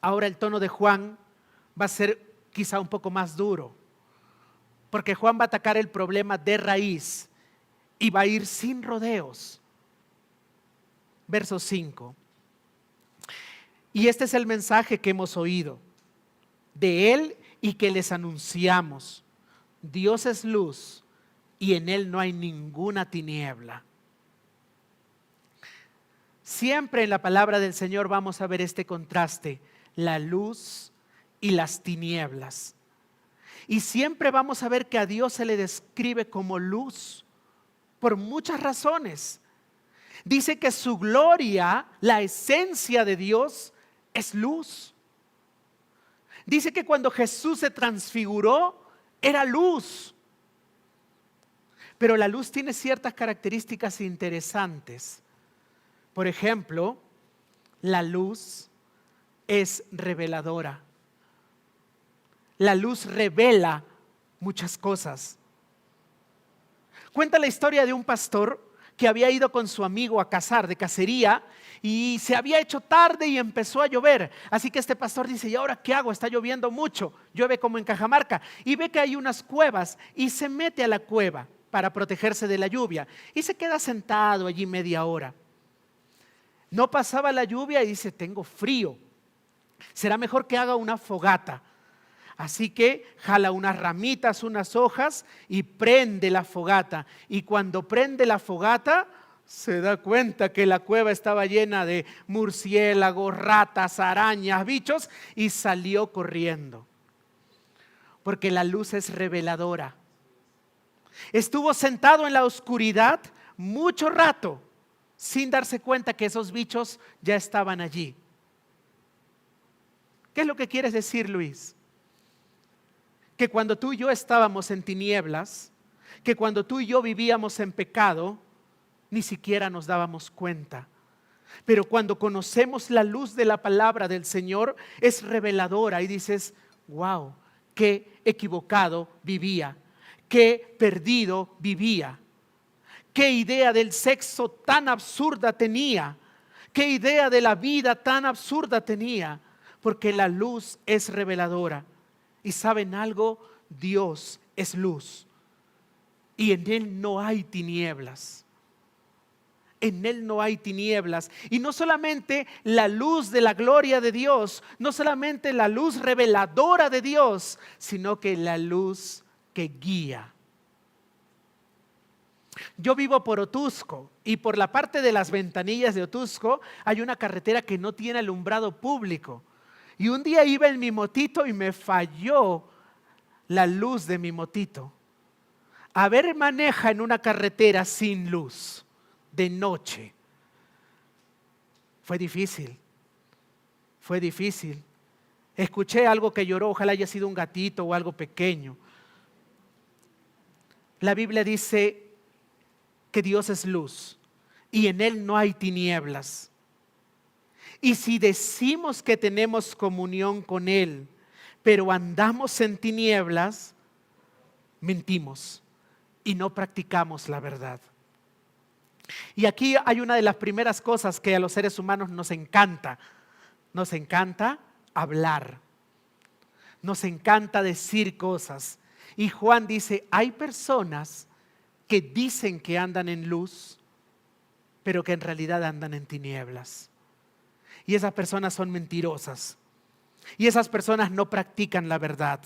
Speaker 1: Ahora el tono de Juan va a ser quizá un poco más duro, porque Juan va a atacar el problema de raíz y va a ir sin rodeos. Verso 5. Y este es el mensaje que hemos oído de Él y que les anunciamos. Dios es luz y en Él no hay ninguna tiniebla. Siempre en la palabra del Señor vamos a ver este contraste, la luz y las tinieblas. Y siempre vamos a ver que a Dios se le describe como luz por muchas razones. Dice que su gloria, la esencia de Dios, es luz. Dice que cuando Jesús se transfiguró, era luz. Pero la luz tiene ciertas características interesantes. Por ejemplo, la luz es reveladora. La luz revela muchas cosas. Cuenta la historia de un pastor que había ido con su amigo a cazar, de cacería, y se había hecho tarde y empezó a llover. Así que este pastor dice, ¿y ahora qué hago? Está lloviendo mucho, llueve como en Cajamarca. Y ve que hay unas cuevas y se mete a la cueva para protegerse de la lluvia. Y se queda sentado allí media hora. No pasaba la lluvia y dice, tengo frío. Será mejor que haga una fogata. Así que jala unas ramitas, unas hojas y prende la fogata. Y cuando prende la fogata, se da cuenta que la cueva estaba llena de murciélagos, ratas, arañas, bichos, y salió corriendo. Porque la luz es reveladora. Estuvo sentado en la oscuridad mucho rato, sin darse cuenta que esos bichos ya estaban allí. ¿Qué es lo que quieres decir, Luis? Que cuando tú y yo estábamos en tinieblas, que cuando tú y yo vivíamos en pecado, ni siquiera nos dábamos cuenta. Pero cuando conocemos la luz de la palabra del Señor, es reveladora y dices, wow, qué equivocado vivía, qué perdido vivía, qué idea del sexo tan absurda tenía, qué idea de la vida tan absurda tenía, porque la luz es reveladora. Y ¿saben algo? Dios es luz y en Él no hay tinieblas. En Él no hay tinieblas. Y no solamente la luz de la gloria de Dios, no solamente la luz reveladora de Dios, sino que la luz que guía. Yo vivo por Otusco y por la parte de las ventanillas de Otusco hay una carretera que no tiene alumbrado público. Y un día iba en mi motito y me falló la luz de mi motito. A ver, maneja en una carretera sin luz, de noche. Fue difícil. Escuché algo que lloró, ojalá haya sido un gatito o algo pequeño. La Biblia dice que Dios es luz y en Él no hay tinieblas. Y si decimos que tenemos comunión con Él, pero andamos en tinieblas, mentimos y no practicamos la verdad. Y aquí hay una de las primeras cosas que a los seres humanos nos encanta. Nos encanta hablar. Nos encanta decir cosas. Y Juan dice, hay personas que dicen que andan en luz, pero que en realidad andan en tinieblas. Y esas personas son mentirosas. Y esas personas no practican la verdad.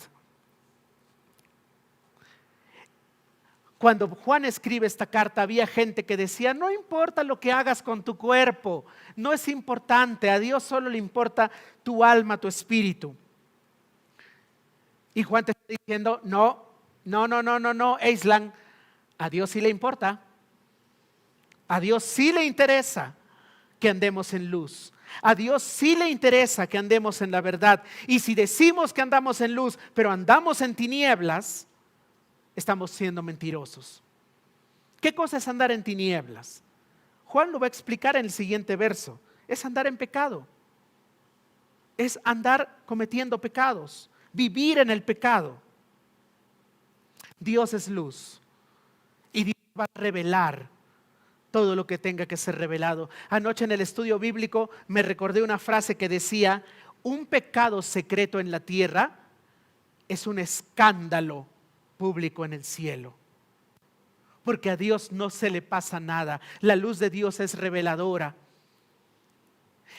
Speaker 1: Cuando Juan escribe esta carta, había gente que decía, no importa lo que hagas con tu cuerpo, no es importante, a Dios solo le importa tu alma, tu espíritu. Y Juan te está diciendo, no, Eislan, a Dios sí le importa. A Dios sí le interesa que andemos en luz. A Dios sí le interesa que andemos en la verdad. Y si decimos que andamos en luz, pero andamos en tinieblas, estamos siendo mentirosos. ¿Qué cosa es andar en tinieblas? Juan lo va a explicar en el siguiente verso. Es andar en pecado. Es andar cometiendo pecados, vivir en el pecado. Dios es luz y Dios va a revelar todo lo que tenga que ser revelado. Anoche en el estudio bíblico me recordé una frase que decía: un pecado secreto en la tierra es un escándalo público en el cielo. Porque a Dios no se le pasa nada. La luz de Dios es reveladora.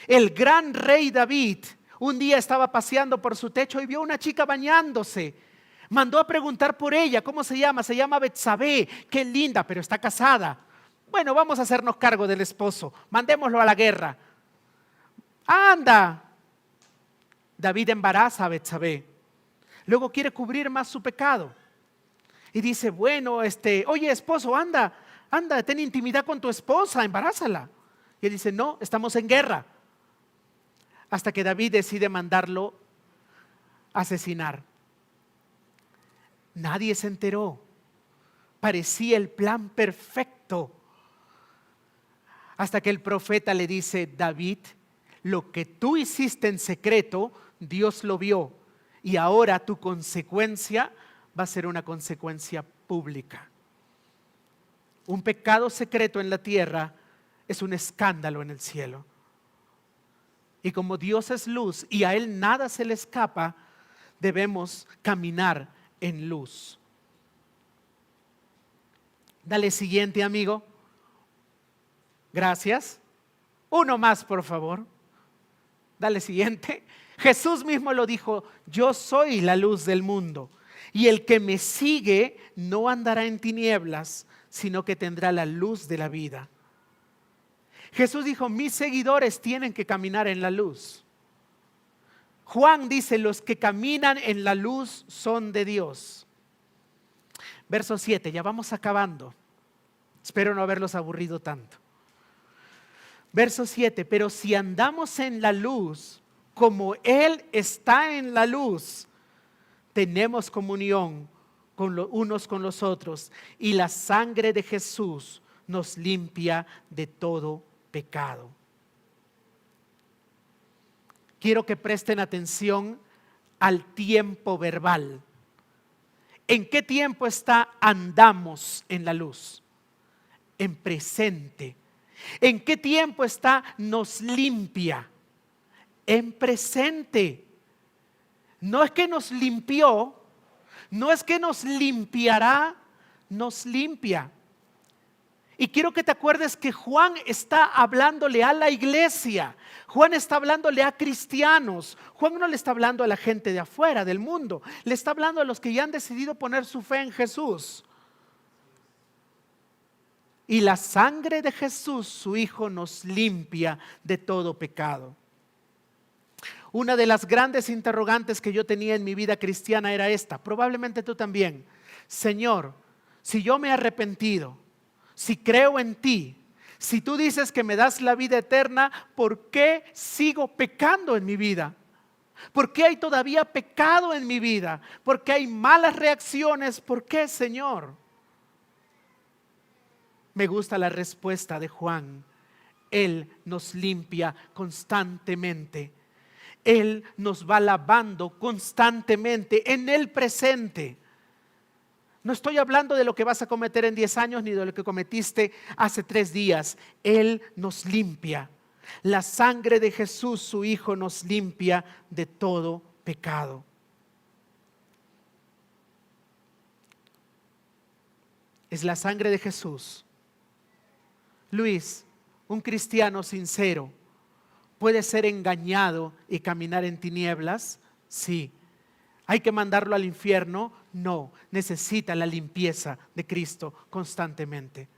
Speaker 1: El gran rey David un día estaba paseando por su techo y vio a una chica bañándose. Mandó a preguntar por ella. ¿Cómo se llama? Se llama Betsabé. Qué linda, pero está casada. Bueno, vamos a hacernos cargo del esposo. Mandémoslo a la guerra. Anda. David embaraza a Betsabé. Luego quiere cubrir más su pecado. Y dice, bueno, oye esposo, anda, ten intimidad con tu esposa, embarázala. Y él dice, no, estamos en guerra. Hasta que David decide mandarlo a asesinar. Nadie se enteró. Parecía el plan perfecto. Hasta que el profeta le dice, David, lo que tú hiciste en secreto, Dios lo vio. Y ahora tu consecuencia va a ser una consecuencia pública. Un pecado secreto en la tierra es un escándalo en el cielo. Y como Dios es luz y a Él nada se le escapa, debemos caminar en luz. Dale siguiente, amigo. Gracias. Uno más, por favor. Dale siguiente. Jesús mismo lo dijo, yo soy la luz del mundo. Y el que me sigue no andará en tinieblas, sino que tendrá la luz de la vida. Jesús dijo, mis seguidores tienen que caminar en la luz. Juan dice, los que caminan en la luz son de Dios. Verso 7, ya vamos acabando. Espero no haberlos aburrido tanto. Verso 7, pero si andamos en la luz, como Él está en la luz, tenemos comunión unos con los otros y la sangre de Jesús nos limpia de todo pecado. Quiero que presten atención al tiempo verbal. ¿En qué tiempo está andamos en la luz? En presente. ¿En qué tiempo está nos limpia? En presente. No es que nos limpió, no es que nos limpiará, nos limpia. Y quiero que te acuerdes que Juan está hablándole a la iglesia. Juan está hablándole a cristianos. Juan no le está hablando a la gente de afuera, del mundo. Le está hablando a los que ya han decidido poner su fe en Jesús. Y la sangre de Jesús, su Hijo, nos limpia de todo pecado. Una de las grandes interrogantes que yo tenía en mi vida cristiana era esta, probablemente tú también. Señor, si yo me he arrepentido, si creo en ti, si tú dices que me das la vida eterna, ¿por qué sigo pecando en mi vida? ¿Por qué hay todavía pecado en mi vida? ¿Por qué hay malas reacciones? ¿Por qué, Señor? Me gusta la respuesta de Juan. Él nos limpia constantemente. Él nos va lavando constantemente en el presente. No estoy hablando de lo que vas a cometer en 10 años ni de lo que cometiste hace 3 días. Él nos limpia. La sangre de Jesús, su Hijo, nos limpia de todo pecado. Es la sangre de Jesús. Luis, un cristiano sincero, ¿puede ser engañado y caminar en tinieblas? Sí. ¿Hay que mandarlo al infierno? No. Necesita la limpieza de Cristo constantemente.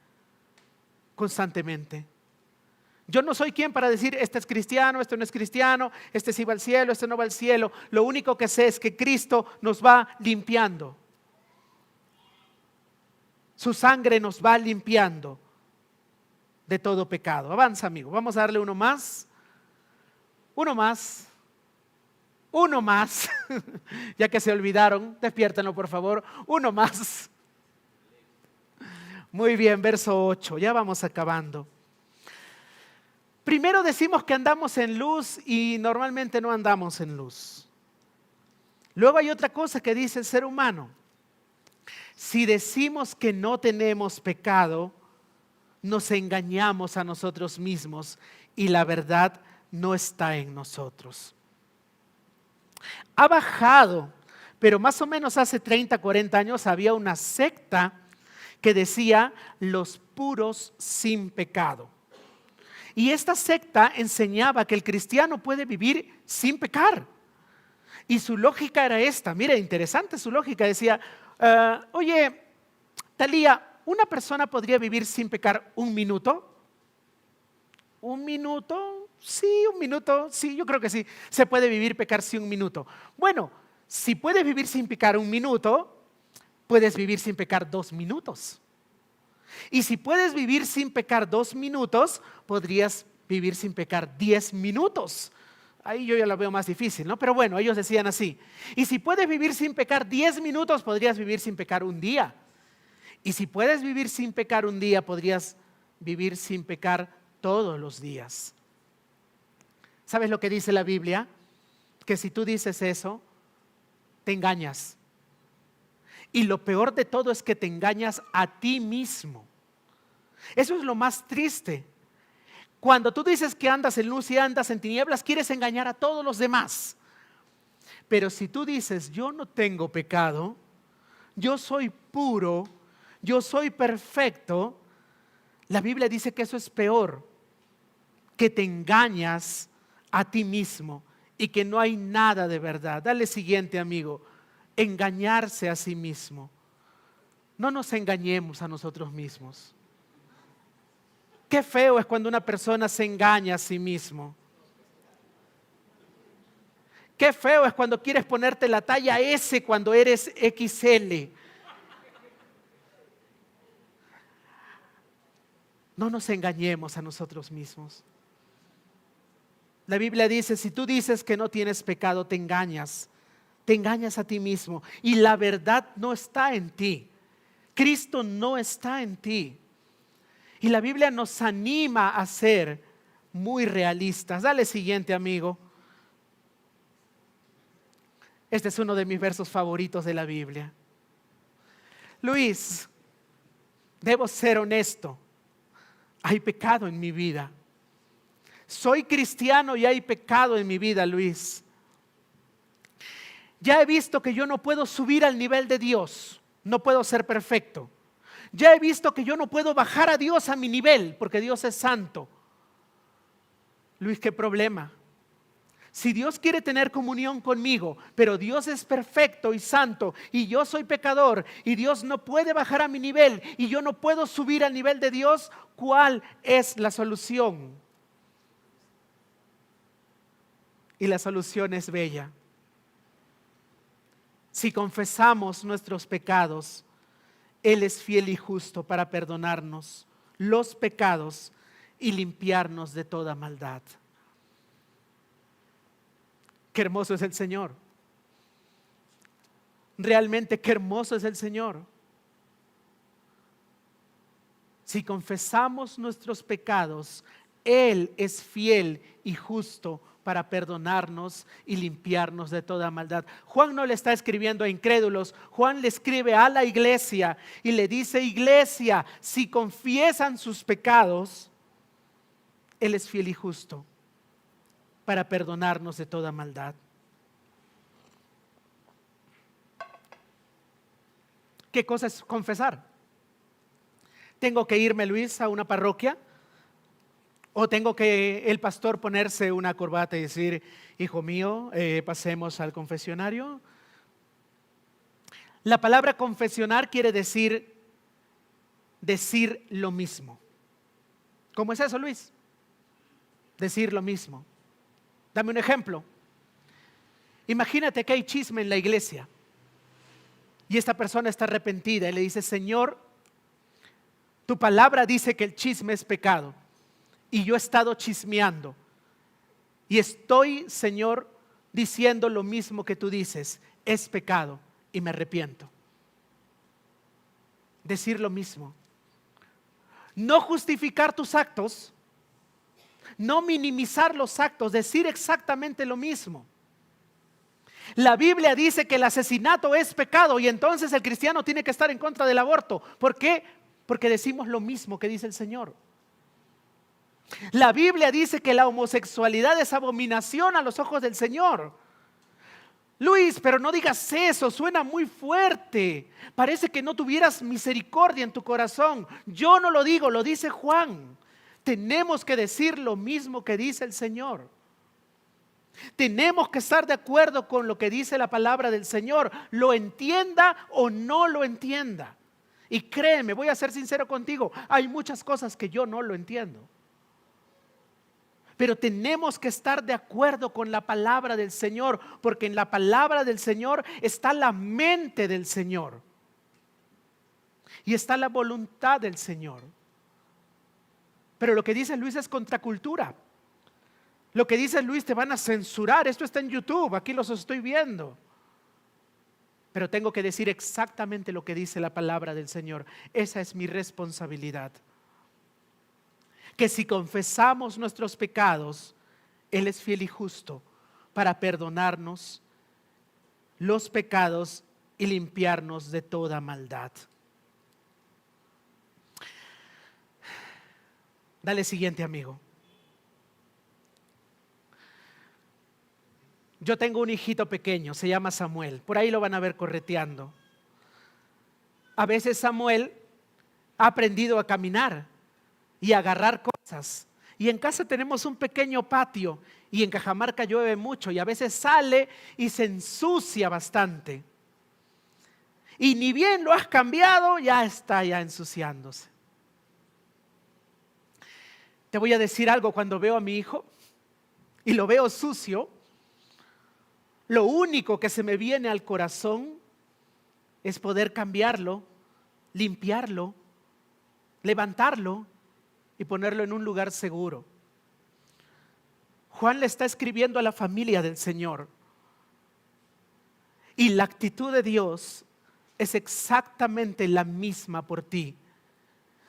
Speaker 1: Constantemente. Yo no soy quien para decir, este es cristiano, este no es cristiano, este sí va al cielo, este no va al cielo. Lo único que sé es que Cristo nos va limpiando. Su sangre nos va limpiando de todo pecado. Avanza, amigo. Vamos a darle uno más. Uno más. Uno más. Ya que se olvidaron, despiértenlo por favor. Uno más. Muy bien, verso 8, ya vamos acabando. Primero decimos que andamos en luz y normalmente no andamos en luz. Luego hay otra cosa que dice el ser humano. Si decimos que no tenemos pecado, nos engañamos a nosotros mismos y la verdad no está en nosotros. Ha bajado, pero más o menos hace 30, 40 años había una secta que decía los puros sin pecado. Y esta secta enseñaba que el cristiano puede vivir sin pecar. Y su lógica era esta, mire, interesante su lógica, decía, oye, Talía, ¿una persona podría vivir sin pecar un minuto? ¿Un minuto? Sí, un minuto, sí, yo creo que sí, se puede vivir pecar sin un minuto. Bueno, si puedes vivir sin pecar un minuto, puedes vivir sin pecar 2 minutos. Y si puedes vivir sin pecar 2 minutos, podrías vivir sin pecar 10 minutos. Ahí yo ya lo veo más difícil, ¿no? Pero bueno, ellos decían así. Y si puedes vivir sin pecar 10 minutos, podrías vivir sin pecar un día. Y si puedes vivir sin pecar un día, podrías vivir sin pecar todos los días. ¿Sabes lo que dice la Biblia? Que si tú dices eso, te engañas. Y lo peor de todo es que te engañas a ti mismo. Eso es lo más triste. Cuando tú dices que andas en luz y andas en tinieblas, quieres engañar a todos los demás. Pero si tú dices, yo no tengo pecado, yo soy puro, yo soy perfecto, la Biblia dice que eso es peor, que te engañas a ti mismo y que no hay nada de verdad. Dale siguiente, amigo. Engañarse a sí mismo. No nos engañemos a nosotros mismos. Qué feo es cuando una persona se engaña a sí mismo. Qué feo es cuando quieres ponerte la talla S cuando eres XL. No nos engañemos a nosotros mismos. La Biblia dice, si tú dices que no tienes pecado, te engañas a ti mismo y la verdad no está en ti. Cristo no está en ti. Y la Biblia nos anima a ser muy realistas. Dale siguiente, amigo. Este es uno de mis versos favoritos de la Biblia. Luis, debo ser honesto. Hay pecado en mi vida. Soy cristiano y hay pecado en mi vida, Luis. Ya he visto que yo no puedo subir al nivel de Dios. No puedo ser perfecto. Ya he visto que yo no puedo bajar a Dios a mi nivel porque Dios es santo. Luis, ¿qué problema? Si Dios quiere tener comunión conmigo, pero Dios es perfecto y santo y yo soy pecador y Dios no puede bajar a mi nivel y yo no puedo subir al nivel de Dios, ¿cuál es la solución? Y la solución es bella. Si confesamos nuestros pecados, Él es fiel y justo para perdonarnos los pecados y limpiarnos de toda maldad. Qué hermoso es el Señor. Realmente qué hermoso es el Señor. Si confesamos nuestros pecados, Él es fiel y justo para perdonarnos y limpiarnos de toda maldad. Juan no le está escribiendo a incrédulos, Juan le escribe a la iglesia y le dice, iglesia, si confiesan sus pecados, Él es fiel y justo para perdonarnos de toda maldad. ¿Qué cosa es confesar? ¿Tengo que irme, Luis, a una parroquia? ¿O tengo que el pastor ponerse una corbata y decir, hijo mío, pasemos al confesionario? La palabra confesionar quiere decir lo mismo. ¿Cómo es eso, Luis? Decir lo mismo. Dame un ejemplo. Imagínate que hay chisme en la iglesia y esta persona está arrepentida y le dice, Señor, tu palabra dice que el chisme es pecado y yo he estado chismeando y estoy, Señor, diciendo lo mismo que tú dices, es pecado y me arrepiento. Decir lo mismo. No justificar tus actos, no minimizar los actos, decir exactamente lo mismo. La Biblia dice que el asesinato es pecado y entonces el cristiano tiene que estar en contra del aborto. ¿Por qué? Porque decimos lo mismo que dice el Señor. La Biblia dice que la homosexualidad es abominación a los ojos del Señor. Luis, pero no digas eso, suena muy fuerte. Parece que no tuvieras misericordia en tu corazón. Yo no lo digo, lo dice Juan. Tenemos que decir lo mismo que dice el Señor. Tenemos que estar de acuerdo con lo que dice la palabra del Señor, lo entienda o no lo entienda. Y créeme, voy a ser sincero contigo, hay muchas cosas que yo no lo entiendo. Pero tenemos que estar de acuerdo con la palabra del Señor, porque en la palabra del Señor está la mente del Señor. Y está la voluntad del Señor. Pero lo que dice Luis es contracultura. Lo que dice Luis, te van a censurar. Esto está en YouTube, aquí los estoy viendo. Pero tengo que decir exactamente lo que dice la palabra del Señor. Esa es mi responsabilidad. Que si confesamos nuestros pecados, Él es fiel y justo para perdonarnos los pecados y limpiarnos de toda maldad. Dale siguiente, amigo. Yo tengo un hijito pequeño, se llama Samuel. Por ahí lo van a ver correteando. A veces Samuel ha aprendido a caminar y a agarrar cosas. Y en casa tenemos un pequeño patio y en Cajamarca llueve mucho y a veces sale y se ensucia bastante. Y ni bien lo has cambiado, ya está ensuciándose. Te voy a decir algo, cuando veo a mi hijo y lo veo sucio, lo único que se me viene al corazón es poder cambiarlo, limpiarlo, levantarlo y ponerlo en un lugar seguro. Juan le está escribiendo a la familia del Señor. Y la actitud de Dios es exactamente la misma por ti.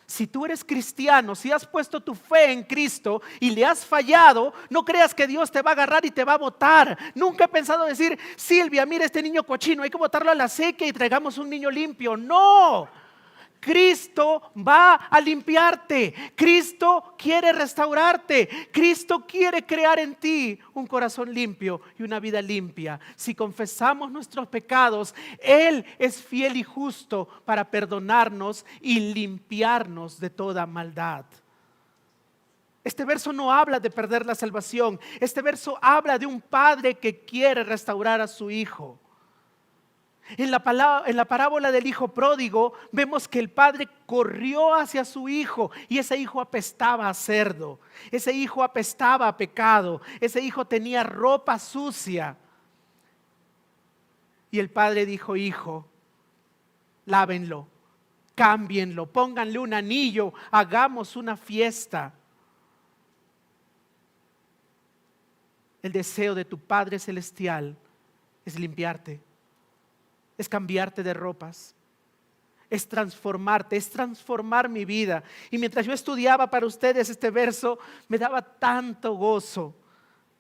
Speaker 1: Si tú eres cristiano, si has puesto tu fe en Cristo y le has fallado, no creas que Dios te va a agarrar y te va a botar. Nunca he pensado decir, Silvia, mira este niño cochino, hay que botarlo a la sequía y traigamos un niño limpio. No, Cristo va a limpiarte. Cristo quiere restaurarte. Cristo quiere crear en ti un corazón limpio y una vida limpia. Si confesamos nuestros pecados, Él es fiel y justo para perdonarnos y limpiarnos de toda maldad. Este verso no habla de perder la salvación. Este verso habla de un padre que quiere restaurar a su hijo. En la parábola del hijo pródigo vemos que el padre corrió hacia su hijo y ese hijo apestaba a cerdo, ese hijo apestaba a pecado, ese hijo tenía ropa sucia. Y el padre dijo, hijo, lávenlo, cámbienlo, pónganle un anillo, hagamos una fiesta. El deseo de tu Padre Celestial es limpiarte. Es cambiarte de ropas, es transformarte, es transformar mi vida. Y mientras yo estudiaba para ustedes este verso, me daba tanto gozo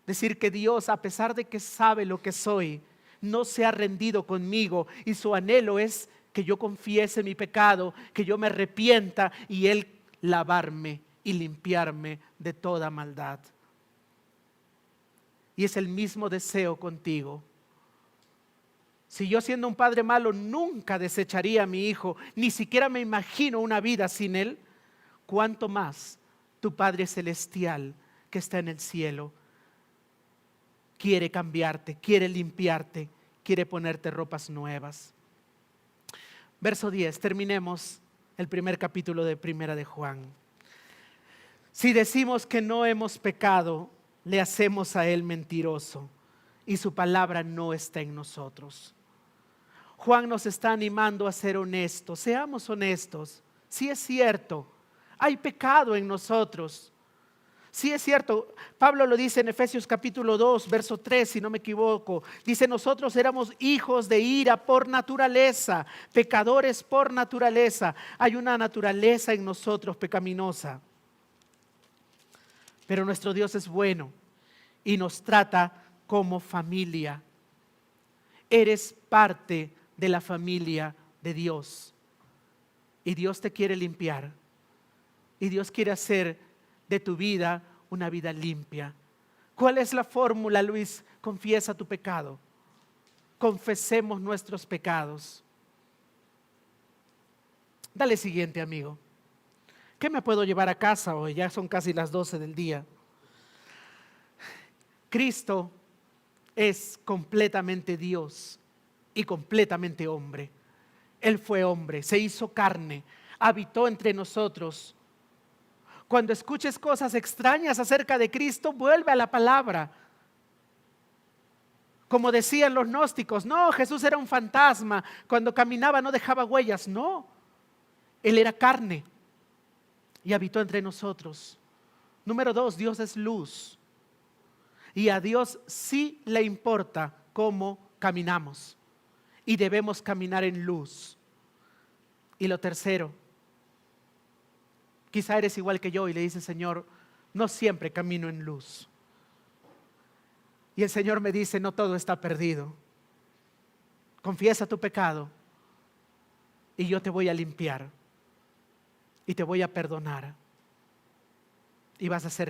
Speaker 1: decir que Dios, a pesar de que sabe lo que soy, no se ha rendido conmigo y su anhelo es que yo confiese mi pecado, que yo me arrepienta y Él lavarme y limpiarme de toda maldad. Y es el mismo deseo contigo. Si yo, siendo un padre malo, nunca desecharía a mi hijo, ni siquiera me imagino una vida sin él, cuánto más tu Padre Celestial que está en el cielo quiere cambiarte, quiere limpiarte, quiere ponerte ropas nuevas. Verso 10, terminemos el primer capítulo de Primera de Juan. Si decimos que no hemos pecado, le hacemos a él mentiroso y su palabra no está en nosotros. Juan nos está animando a ser honestos. Seamos honestos. Si es cierto, hay pecado en nosotros. Sí, es cierto, Pablo lo dice en Efesios capítulo 2, verso 3, si no me equivoco. Dice, nosotros éramos hijos de ira por naturaleza, pecadores por naturaleza. Hay una naturaleza en nosotros pecaminosa. Pero nuestro Dios es bueno y nos trata como familia. Eres parte de la familia de Dios. Y Dios te quiere limpiar. Y Dios quiere hacer de tu vida una vida limpia. ¿Cuál es la fórmula, Luis? Confiesa tu pecado. Confesemos nuestros pecados. Dale siguiente, amigo. ¿Qué me puedo llevar a casa hoy? Ya son casi las 12 del día. Cristo es completamente Dios y completamente hombre. Él fue hombre, se hizo carne, habitó entre nosotros. Cuando escuches cosas extrañas acerca de Cristo, vuelve a la palabra. Como decían los gnósticos, no, Jesús era un fantasma, cuando caminaba no dejaba huellas. No, Él era carne y habitó entre nosotros. Número 2, Dios es luz. Y a Dios sí le importa cómo caminamos. Y debemos caminar en luz. Y lo tercero, quizá eres igual que yo y le dices, Señor, no siempre camino en luz. Y el Señor me dice, no todo está perdido. Confiesa tu pecado y yo te voy a limpiar y te voy a perdonar y vas a ser libre.